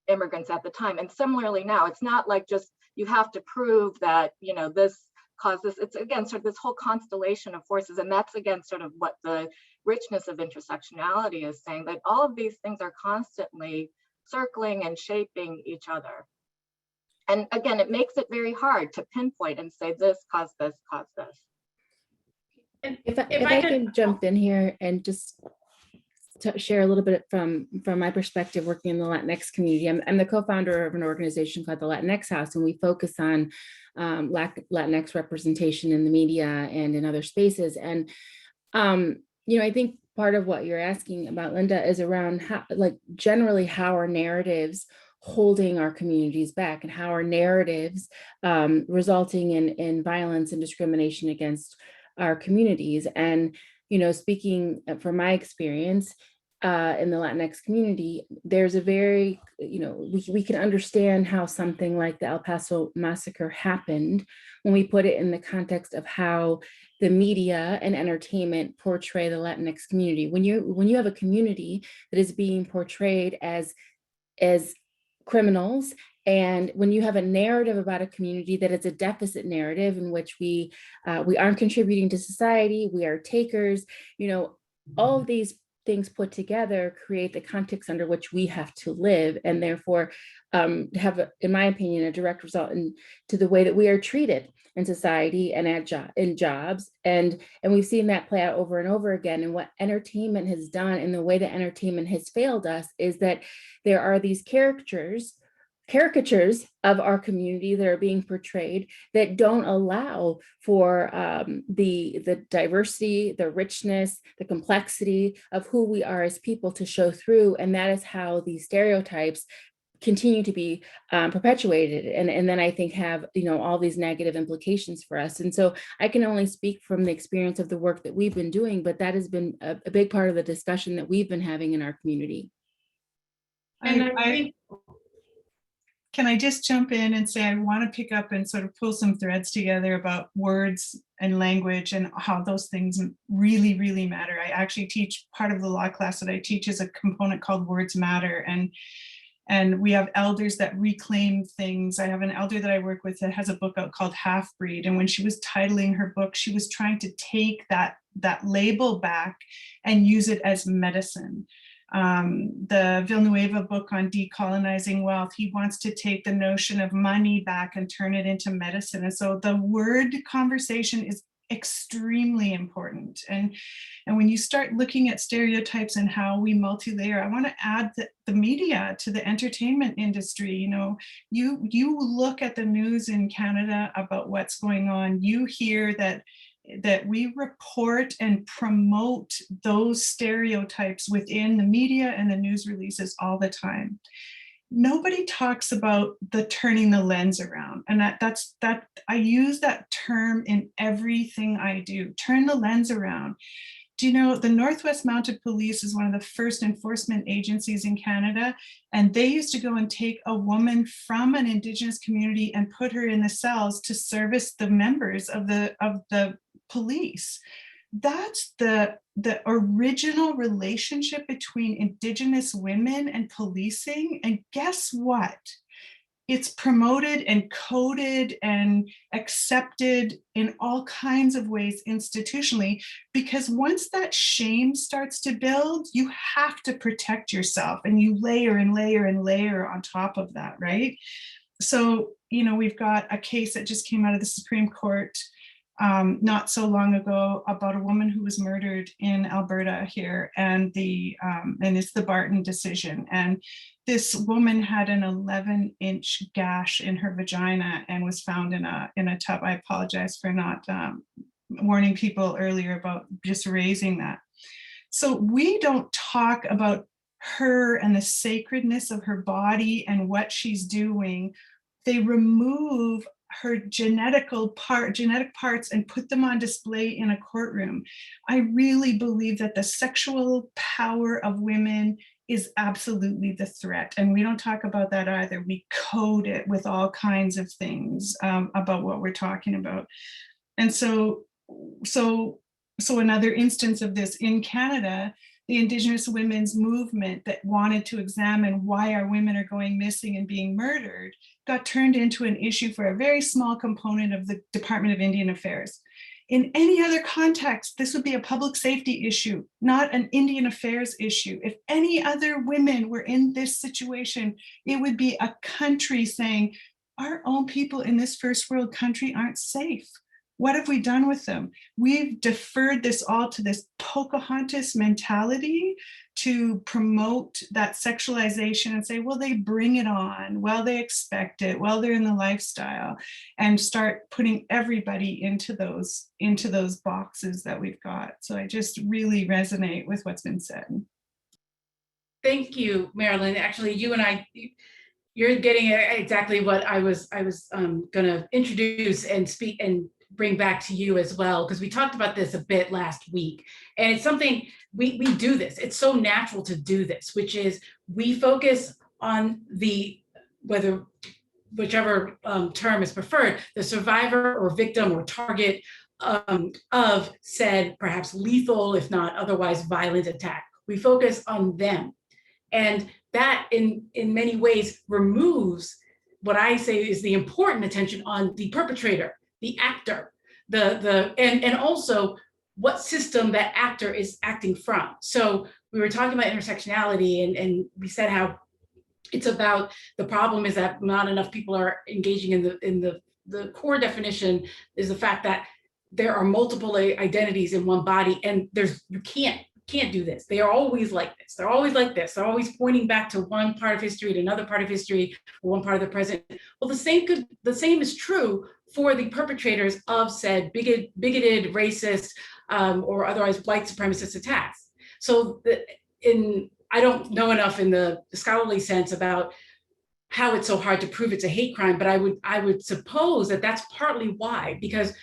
immigrants at the time. And similarly now, it's not like just you have to prove that, this caused this. It's again, sort of this whole constellation of forces. And that's again, sort of what the richness of intersectionality is saying, that all of these things are constantly circling and shaping each other. And again, it makes it very hard to pinpoint and say this caused this, caused this. And if I can jump in here and just share a little bit from my perspective working in the Latinx community. I'm the co-founder of an organization called the Latinx House, and we focus on Latinx representation in the media and in other spaces. And I think part of what you're asking about, Linda, is around how, generally how are narratives holding our communities back, and how are narratives resulting in violence and discrimination against our communities. And speaking from my experience in the Latinx community, there's a very, we can understand how something like the El Paso massacre happened when we put it in the context of how the media and entertainment portray the Latinx community. When you have a community that is being portrayed as criminals, and when you have a narrative about a community that is a deficit narrative in which we aren't contributing to society, we are takers, all of these things put together create the context under which we have to live, and therefore have, in my opinion, a direct result to the way that we are treated in society and in jobs. And we've seen that play out over and over again. And what entertainment has done, and the way that entertainment has failed us, is that there are these caricatures of our community that are being portrayed that don't allow for the diversity, the richness, the complexity of who we are as people to show through. And that is how these stereotypes continue to be perpetuated, and then I think have all these negative implications for us. And so I can only speak from the experience of the work that we've been doing, but that has been a big part of the discussion that we've been having in our community. And I think, can I just jump in and say I want to pick up and sort of pull some threads together about words and language and how those things really, really matter. I actually teach, part of the law class that I teach is a component called Words Matter. And we have elders that reclaim things. I have an elder that I work with that has a book out called Half Breed. And when she was titling her book, she was trying to take that label back and use it as medicine. The Villanueva book on decolonizing wealth, he wants to take the notion of money back and turn it into medicine. And so the word conversation is extremely important. And when you start looking at stereotypes and how we multi-layer, I want to add the media to the entertainment industry. You know, you look at the news in Canada about what's going on, you hear that we report and promote those stereotypes within the media and the news releases all the time. Nobody talks about the turning the lens around. And I use that term in everything I do, turn the lens around. Do you know the Northwest Mounted Police is one of the first enforcement agencies in Canada, and they used to go and take a woman from an Indigenous community and put her in the cells to service the members of the police. That's the original relationship between Indigenous women and policing. And guess what? It's promoted and coded and accepted in all kinds of ways institutionally, because once that shame starts to build, you have to protect yourself, and you layer and layer and layer on top of that, right? So, you know, we've got a case that just came out of the Supreme Court not so long ago about a woman who was murdered in Alberta here, and it's the Barton decision. And this woman had an 11-inch gash in her vagina and was found in a tub. I apologize for not warning people earlier about just raising that. So we don't talk about her and the sacredness of her body and what she's doing. They remove her genetic parts and put them on display in a courtroom. I really believe that the sexual power of women is absolutely the threat. And we don't talk about that either. We code it with all kinds of things about what we're talking about. And so another instance of this in Canada, the Indigenous women's movement that wanted to examine why our women are going missing and being murdered got turned into an issue for a very small component of the Department of Indian Affairs. In any other context, this would be a public safety issue, not an Indian Affairs issue. If any other women were in this situation, it would be a country saying, our own people in this first world country aren't safe. What have we done with them? We've deferred this all to this Pocahontas mentality to promote that sexualization and say, well, they bring it on, well, they expect it, well, they're in the lifestyle, and start putting everybody into those boxes that we've got. So I just really resonate with what's been said. Thank you, Marilyn. Actually, you and I, you're getting exactly what I was gonna introduce and speak and bring back to you as well, because we talked about this a bit last week, and it's something we do this. It's so natural to do this, which is we focus on whichever term is preferred, the survivor or victim or target of said perhaps lethal, if not otherwise violent attack. We focus on them, and that in many ways removes what I say is the important attention on the perpetrator, the actor, and also what system that actor is acting from. So we were talking about intersectionality, and we said how it's about, the problem is that not enough people are engaging in the core definition is the fact that there are multiple identities in one body, and you can't do this. They are always like this. They're always like this. They're always pointing back to one part of history, to another part of history, or one part of the present. Well, the same is true for the perpetrators of said bigoted, racist, or otherwise white supremacist attacks. So I don't know enough in the scholarly sense about how it's so hard to prove it's a hate crime, but I would suppose that that's partly why, because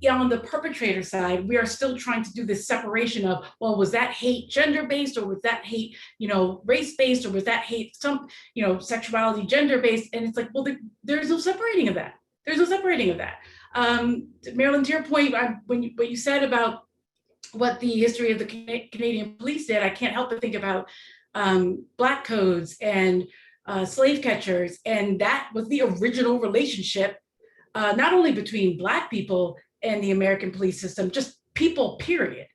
on the perpetrator side, we are still trying to do this separation of, well, was that hate gender-based, or was that hate, race-based, or was that hate sexuality gender-based? And it's like, well, there's no separating of that. There's no separating of that. Marilyn, to your point, what you said about what the history of the Canadian police did, I can't help but think about Black codes and slave catchers. And that was the original relationship, not only between Black people and the American police system, just people, period.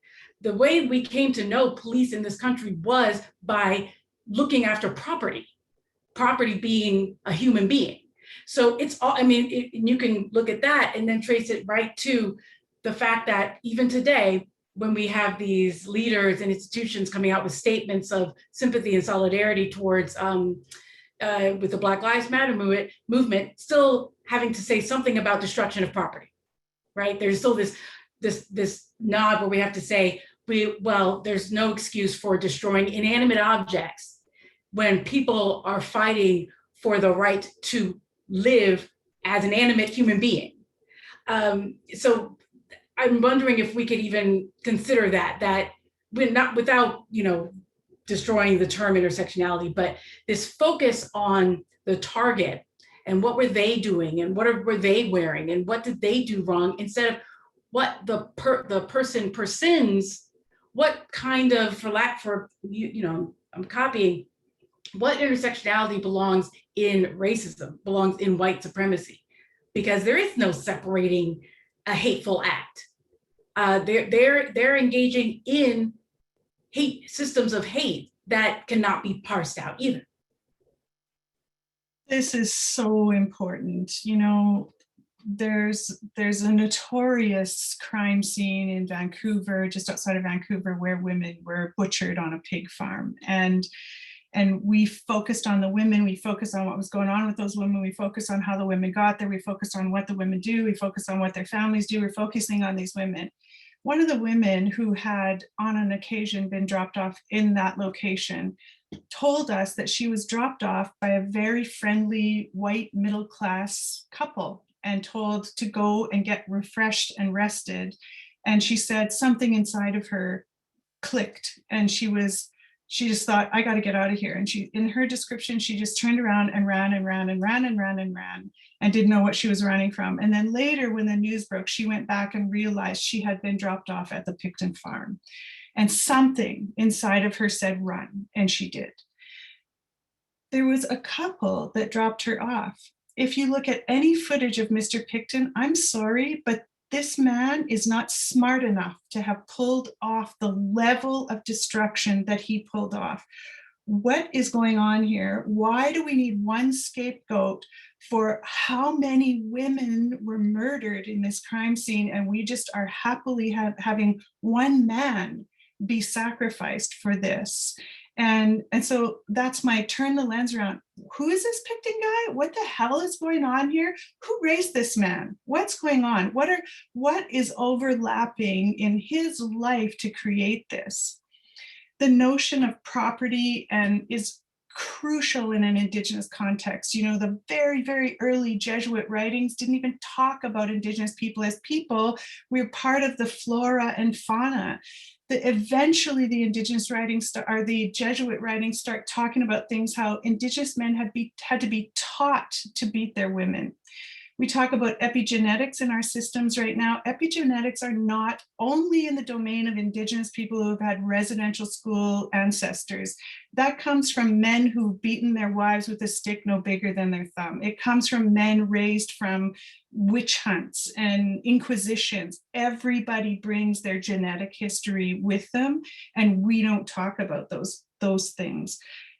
The way we came to know police in this country was by looking after property being a human being. So it's all, I mean, you can look at that and then trace it right to the fact that even today, when we have these leaders and institutions coming out with statements of sympathy and solidarity towards with the Black Lives Matter movement, still having to say something about destruction of property, right? There's still this nod where we have to say, well, there's no excuse for destroying inanimate objects when people are fighting for the right to live as an animate human being. So I'm wondering if we could even consider that we're not, without, destroying the term intersectionality, but this focus on the target and what were they doing and what were they wearing and what did they do wrong, instead of what the person persons, what kind of, I'm copying, what intersectionality belongs in racism, belongs in white supremacy, because there is no separating a hateful act. They're engaging in hate, systems of hate that cannot be parsed out either. This is so important. There's a notorious crime scene in Vancouver, just outside of Vancouver, where women were butchered on a pig farm. And we focused on the women, we focused on what was going on with those women, we focused on how the women got there, we focused on what the women do, we focused on what their families do, we're focusing on these women. One of the women who had on an occasion been dropped off in that location told us that she was dropped off by a very friendly white middle-class couple and told to go and get refreshed and rested. And she said something inside of her clicked, and she just thought, I got to get out of here. And in her description, she just turned around and ran and ran and ran and ran and ran and didn't know what she was running from. And then later, when the news broke, she went back and realized she had been dropped off at the Picton farm. And something inside of her said, run, and she did. There was a couple that dropped her off. If you look at any footage of Mr. Picton, I'm sorry, but this man is not smart enough to have pulled off the level of destruction that he pulled off. What is going on here? Why do we need one scapegoat for how many women were murdered in this crime scene, and we just are happily having one man be sacrificed for this? And so that's my turn the lens around. Who is this Picton guy? What the hell is going on here? Who raised this man? What's going on? What is overlapping in his life to create this? The notion of property is crucial in an Indigenous context. The very, very early Jesuit writings didn't even talk about Indigenous people as people. We're part of the flora and fauna. Eventually the Indigenous writings or the Jesuit writings start talking about things, how Indigenous men had to be taught to beat their women. We talk about epigenetics in our systems right now. Epigenetics are not only in the domain of Indigenous people who have had residential school ancestors. That comes from men who've beaten their wives with a stick no bigger than their thumb. It comes from men raised from witch hunts and inquisitions. Everybody brings their genetic history with them, and we don't talk about those things.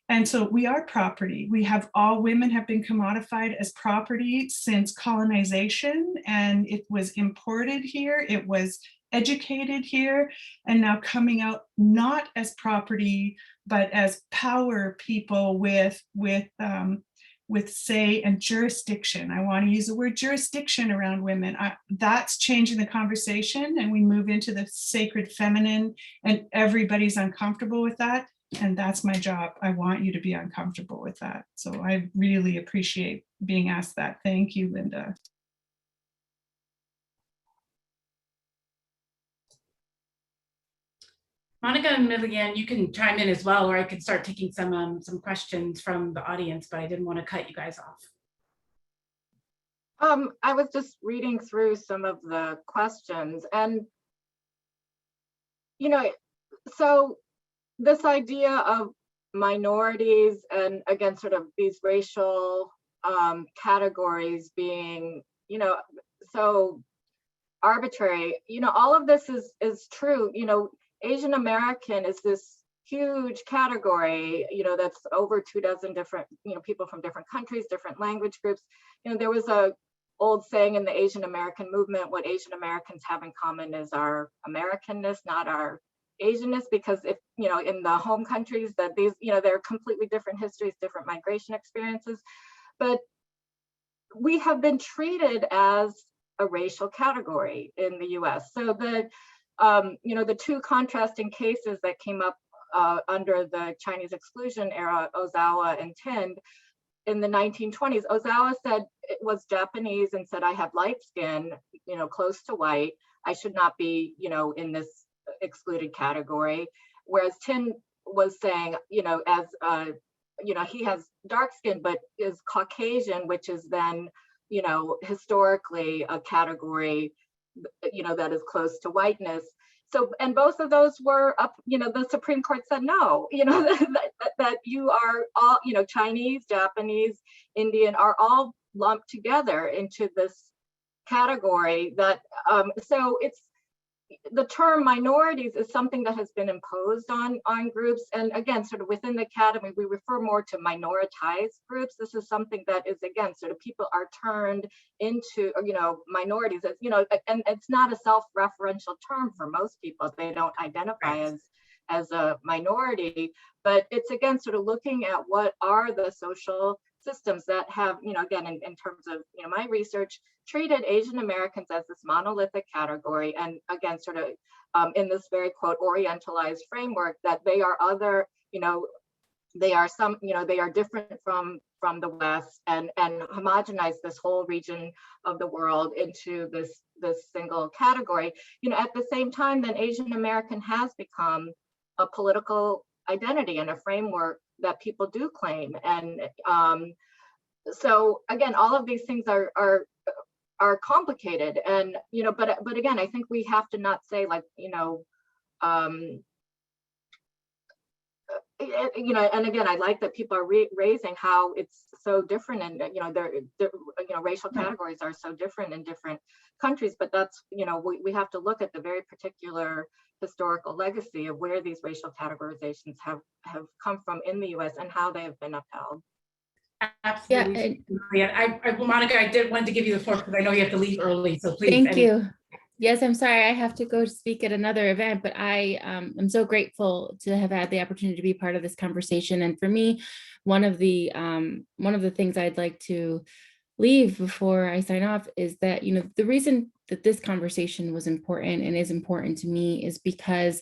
And so we are property. All women have been commodified as property since colonization, and it was imported here, it was educated here, and now coming out not as property, but as power people with say and jurisdiction. I want to use the word jurisdiction around women. That's changing the conversation, and we move into the sacred feminine, and everybody's uncomfortable with that. And that's my job. I want you to be uncomfortable with that. So I really appreciate being asked that. Thank you, Linda. Monica and Miliann, you can chime in as well, or I could start taking some questions from the audience, but I didn't want to cut you guys off. I was just reading through some of the questions, and so this idea of minorities and again, sort of these racial categories being, so arbitrary, all of this is true. Asian American is this huge category, that's over 24 different, people from different countries, different language groups. There was a old saying in the Asian American movement, what Asian Americans have in common is our Americanness, not our Asianness, because if, in the home countries that these, they're completely different histories, different migration experiences, but we have been treated as a racial category in the US. So the two contrasting cases that came up under the Chinese exclusion era, Ozawa and Tind, in the 1920s, Ozawa said it was Japanese and said, I have light skin, close to white. I should not be, in this excluded category. Whereas Tind was saying, as, he has dark skin, but is Caucasian, which is then, historically a category, that is close to whiteness. So, and both of those were up, the Supreme Court said no, that you are all, Chinese, Japanese, Indian are all lumped together into this category that, so it's, the term minorities is something that has been imposed on groups. And again, sort of within the academy, we refer more to minoritized groups. This is something that is, again, sort of people are turned into, minorities, as, and it's not a self-referential term for most people. They don't identify as a minority, but it's, again, sort of looking at what are the social systems that have, again, in terms of, my research, treated Asian Americans as this monolithic category. And again, sort of in this very quote, orientalized framework, that they are other, they are some, they are different from the West, and homogenize this whole region of the world into this single category. At the same time, then Asian American has become a political identity and a framework that people do claim. And so again, all of these things are complicated, and but again, I think we have to not say like, and again, I like that people are raising how it's so different, and racial categories are so different in different countries, but that's, we have to look at the very particular historical legacy of where these racial categorizations have come from in the US and how they have been upheld. Absolutely. Yeah, Monica, I did want to give you the floor because I know you have to leave early, so please. Thank you. Yes, I'm sorry, I have to go speak at another event, but I am so grateful to have had the opportunity to be part of this conversation. And for me, one of the things I'd like to leave before I sign off is that, the reason that this conversation was important and is important to me is because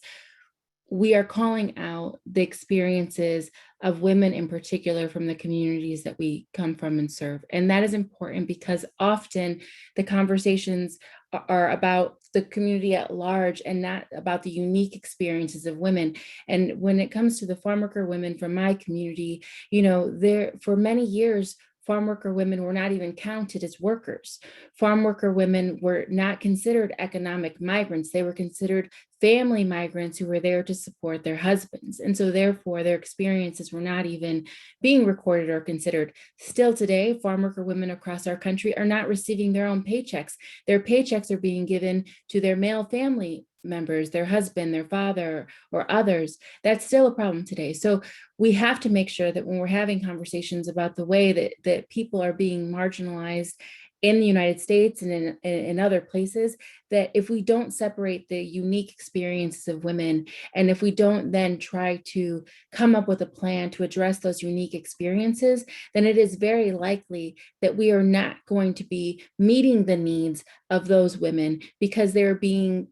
we are calling out the experiences of women in particular from the communities that we come from and serve. And that is important because often the conversations are about the community at large and not about the unique experiences of women. And when it comes to the farm worker women from my community, there for many years, farm worker women were not even counted as workers. Farm worker women were not considered economic migrants. They were considered family migrants who were there to support their husbands. And so therefore their experiences were not even being recorded or considered. Still today, farm worker women across our country are not receiving their own paychecks. Their paychecks are being given to their male family members, their husband, their father, or others. That's still a problem today. So we have to make sure that when we're having conversations about the way that people are being marginalized in the United States and in other places, that if we don't separate the unique experiences of women, and if we don't then try to come up with a plan to address those unique experiences, then it is very likely that we are not going to be meeting the needs of those women because they're being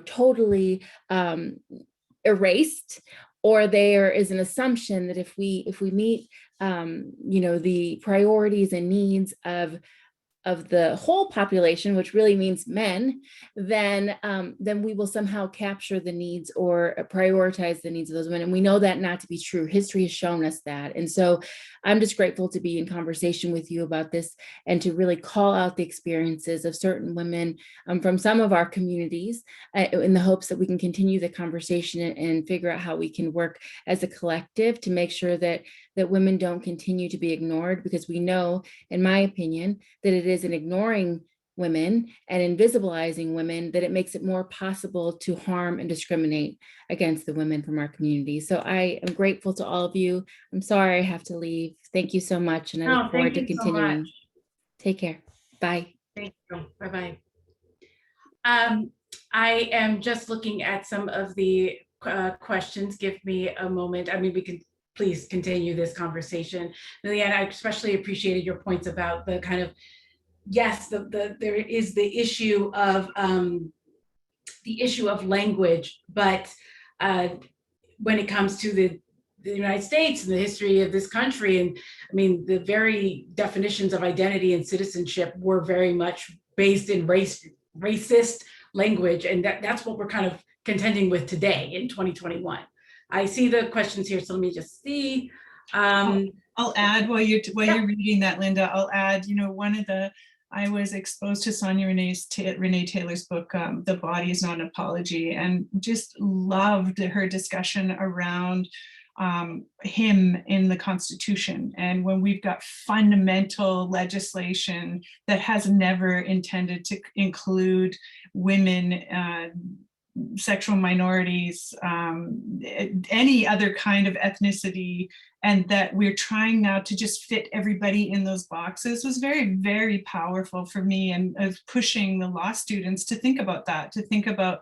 totally erased, or there is an assumption that if we meet the priorities and needs of of the whole population, which really means men, then we will somehow capture the needs or prioritize the needs of those women. And we know that not to be true. History has shown us that. And so I'm just grateful to be in conversation with you about this and to really call out the experiences of certain women from some of our communities in the hopes that we can continue the conversation and figure out how we can work as a collective to make sure that women don't continue to be ignored, because we know, in my opinion, that it is in ignoring women and invisibilizing women that it makes it more possible to harm and discriminate against the women from our community. So I am grateful to all of you. I'm sorry I have to leave. Thank you so much. And I look forward to continuing. Take care. Bye. Thank you. Bye-bye. I am just looking at some of the questions. Give me a moment. I mean, we can please continue this conversation. Miliann, I especially appreciated your points about the kind of, yes, there is the issue of language, but when it comes to the United States and the history of this country, and I mean, the very definitions of identity and citizenship were very much based in racist language, and that's what we're kind of contending with today in 2021. I see the questions here, so let me just see. I'll add while you're reading that, Linda. I'll add. I was exposed to Sonia Renee Taylor's book, "The Body Is Not an Apology," and just loved her discussion around him in the Constitution. And when we've got fundamental legislation that has never intended to include women, sexual minorities, any other kind of ethnicity, and that we're trying now to just fit everybody in those boxes, was very, very powerful for me, and of pushing the law students to think about that, to think about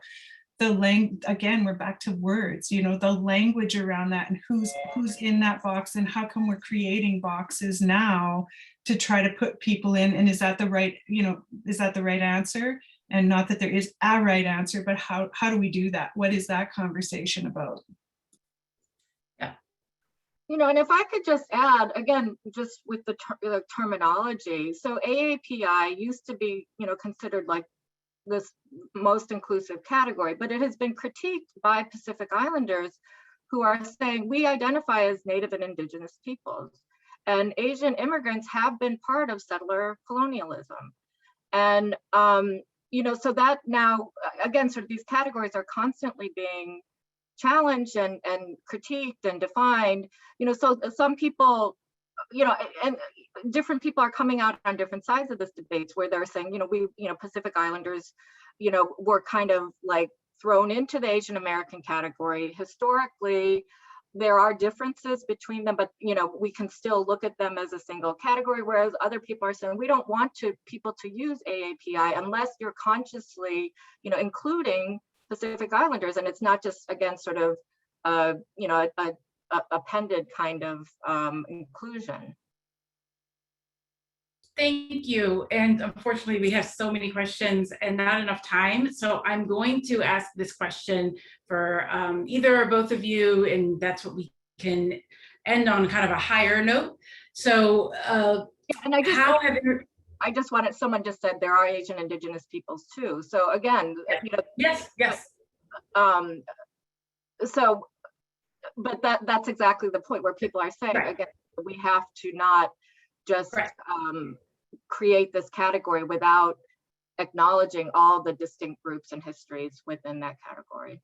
the language. Again, we're back to words, the language around that, and who's in that box, and how come we're creating boxes now to try to put people in, and is that the right answer? And not that there is a right answer, but how do we do that? What is that conversation about? Yeah. And if I could just add, again, just with the terminology. So AAPI used to be, considered like this most inclusive category, but it has been critiqued by Pacific Islanders who are saying we identify as Native and Indigenous peoples, and Asian immigrants have been part of settler colonialism. And so that now, again, sort of these categories are constantly being challenged and critiqued and defined, so some people, and different people are coming out on different sides of this debate, where they're saying, Pacific Islanders, were kind of like thrown into the Asian American category. Historically, there are differences between them, but we can still look at them as a single category, whereas other people are saying we don't want people to use AAPI unless you're consciously including Pacific Islanders, and it's not just, again, sort of a appended kind of inclusion. Thank you. And unfortunately, we have so many questions and not enough time. So I'm going to ask this question for either or both of you, and that's what we can end on, kind of a higher note. So, and I just wanted, someone just said there are Asian Indigenous peoples too. So again, yes. So, but that's exactly the point, where people are saying, again, we have to not just create this category without acknowledging all the distinct groups and histories within that category.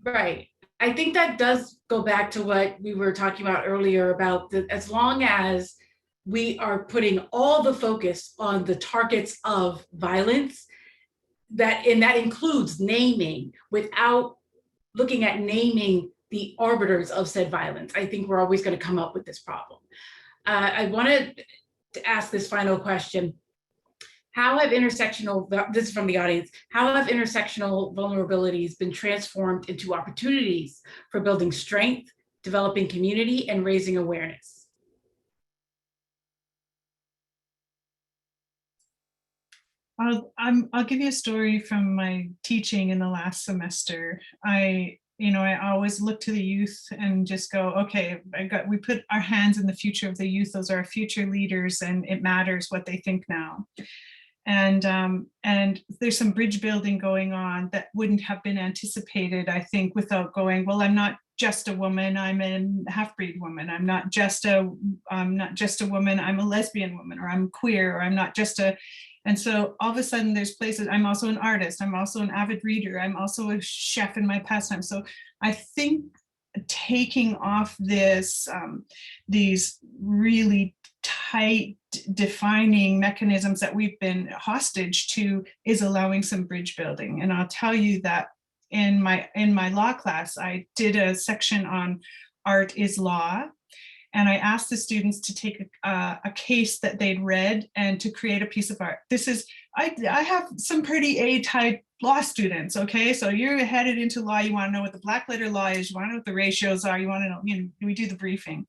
Right. I think that does go back to what we were talking about earlier about as long as we are putting all the focus on the targets of violence, and that includes naming, without looking at naming the arbiters of said violence, I think we're always going to come up with this problem. I wanted to ask this final question. How have this is from the audience, how have intersectional vulnerabilities been transformed into opportunities for building strength, developing community, and raising awareness? I'll give you a story from my teaching in the last semester. I always look to the youth and just go, okay, we put our hands in the future of the youth. Those are our future leaders, and it matters what they think now. And there's some bridge building going on that wouldn't have been anticipated, I think, without going, well, I'm not just a woman, I'm a half-breed woman. I'm not just a woman, I'm a lesbian woman, or I'm queer, or I'm not just a, and so all of a sudden there's places, I'm also an artist, I'm also an avid reader, I'm also a chef in my pastime. So I think taking off this, these really tight defining mechanisms that we've been hostage to is allowing some bridge building. And I'll tell you that in my law class, I did a section on art is law. And I asked the students to take a case that they'd read and to create a piece of art. This is, I have some pretty A-type law students, okay? So you're headed into law, you wanna know what the black letter law is, you wanna know what the ratios are, you wanna know, we do the briefing.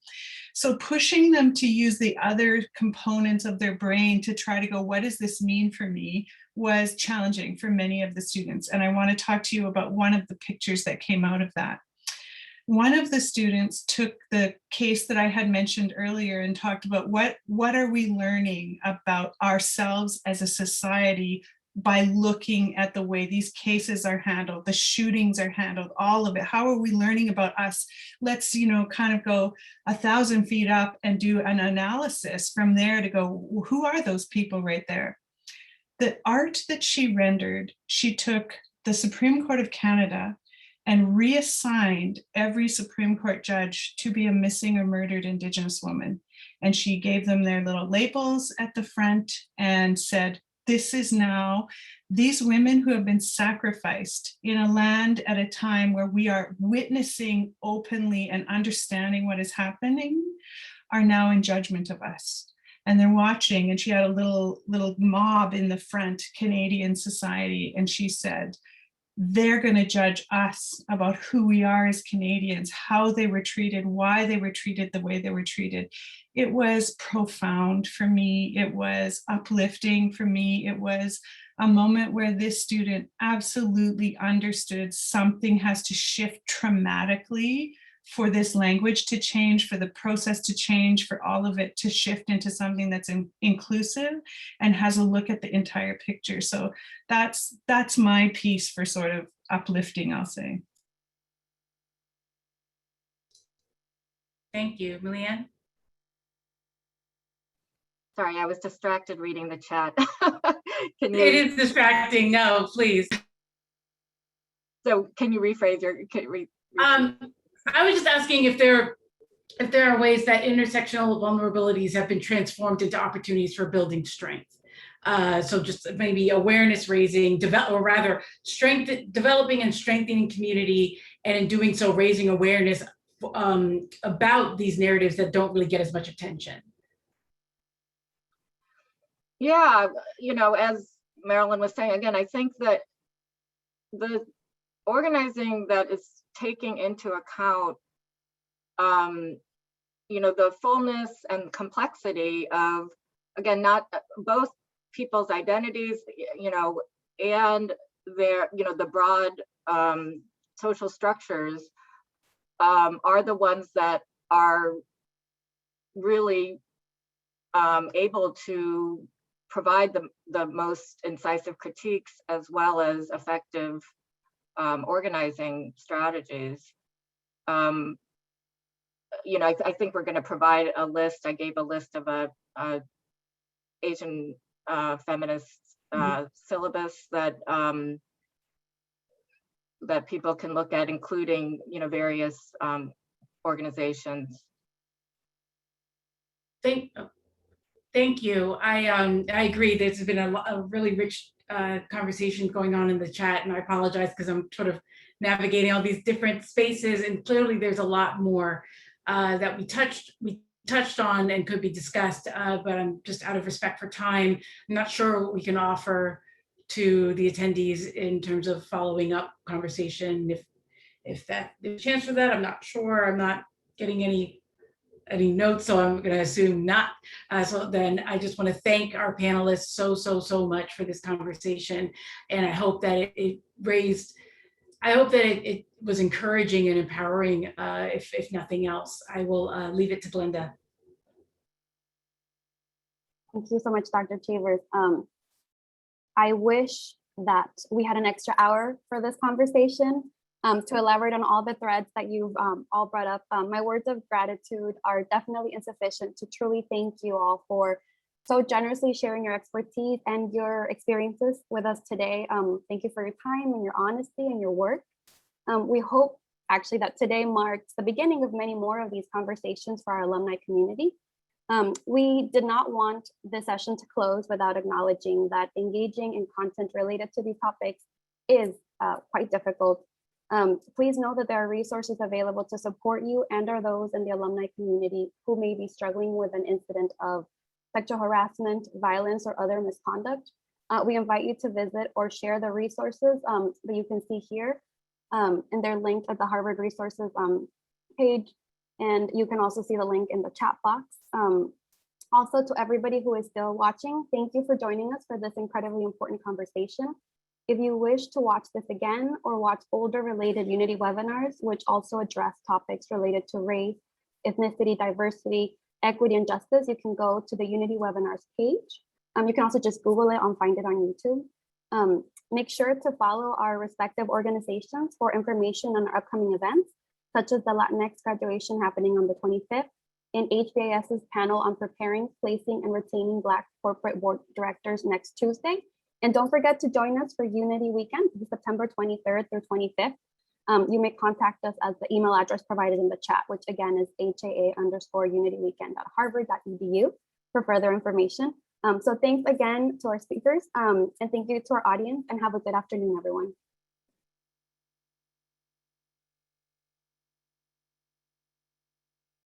So pushing them to use the other components of their brain to try to go, what does this mean for me, was challenging for many of the students. And I wanna talk to you about one of the pictures that came out of that. One of the students took the case that I had mentioned earlier and talked about what are we learning about ourselves as a society by looking at the way these cases are handled, the shootings are handled, all of it. How are we learning about us? Let's, kind of go 1,000 feet up and do an analysis from there to go, who are those people right there? The art that she rendered, she took the Supreme Court of Canada and reassigned every Supreme Court judge to be a missing or murdered Indigenous woman. And she gave them their little labels at the front and said, this is now these women who have been sacrificed in a land at a time where we are witnessing openly and understanding what is happening are now in judgment of us. And they're watching, and she had a little mob in the front, Canadian society, and she said, they're going to judge us about who we are as Canadians, how they were treated, why they were treated the way they were treated. It was profound for me. It was uplifting for me. It was a moment where this student absolutely understood something has to shift dramatically for this language to change, for the process to change, for all of it to shift into something that's inclusive and has a look at the entire picture. So that's my piece for sort of uplifting, I'll say. Thank you. Miliann? Sorry, I was distracted reading the chat. It is distracting. No, please. So can you rephrase your, I was just asking if there are ways that intersectional vulnerabilities have been transformed into opportunities for building strength. So just maybe awareness raising, developing and strengthening community, and in doing so, raising awareness about these narratives that don't really get as much attention. Yeah, as Marilyn was saying, again, I think that the organizing that is taking into account, the fullness and complexity of, again, not both people's identities, and their, the broad social structures are the ones that are really able to provide the most incisive critiques as well as effective organizing strategies. I think we're going to provide a list. I gave a list of a Asian feminist syllabus that that people can look at, including various organizations. Thank you. I agree. There's been a really rich conversation going on in the chat, and I apologize because I'm sort of navigating all these different spaces, and clearly there's a lot more that we touched on and could be discussed, but I'm just out of respect for time, I'm not sure what we can offer to the attendees in terms of following up conversation. If there's a chance for that, I'm not sure. I'm not getting any notes, so I'm going to assume not. So then I just want to thank our panelists so much for this conversation, and I hope that it was encouraging and empowering, if nothing else. I will leave it to Glenda. Thank you so much, Dr. Chavers. I wish that we had an extra hour for this conversation to elaborate on all the threads that you've all brought up. My words of gratitude are definitely insufficient to truly thank you all for so generously sharing your expertise and your experiences with us today. Thank you for your time and your honesty and your work. We hope actually that today marks the beginning of many more of these conversations for our alumni community. We did not want this session to close without acknowledging that engaging in content related to these topics is quite difficult. Please know that there are resources available to support you and or those in the alumni community who may be struggling with an incident of sexual harassment, violence, or other misconduct. We invite you to visit or share the resources that you can see here, and they're linked at the Harvard resources page. And you can also see the link in the chat box. Also, to everybody who is still watching, thank you for joining us for this incredibly important conversation. If you wish to watch this again or watch older related Unity webinars, which also address topics related to race, ethnicity, diversity, equity, and justice, you can go to the Unity webinars page. You can also just Google it and find it on YouTube. Make sure to follow our respective organizations for information on our upcoming events, such as the Latinx graduation happening on the 25th, and HBIS's panel on preparing, placing, and retaining Black corporate board directors next Tuesday. And don't forget to join us for Unity Weekend, September 23rd through 25th. You may contact us at the email address provided in the chat, which again is HAA_unityweekend@harvard.edu for further information. So thanks again to our speakers, and thank you to our audience, and have a good afternoon, everyone.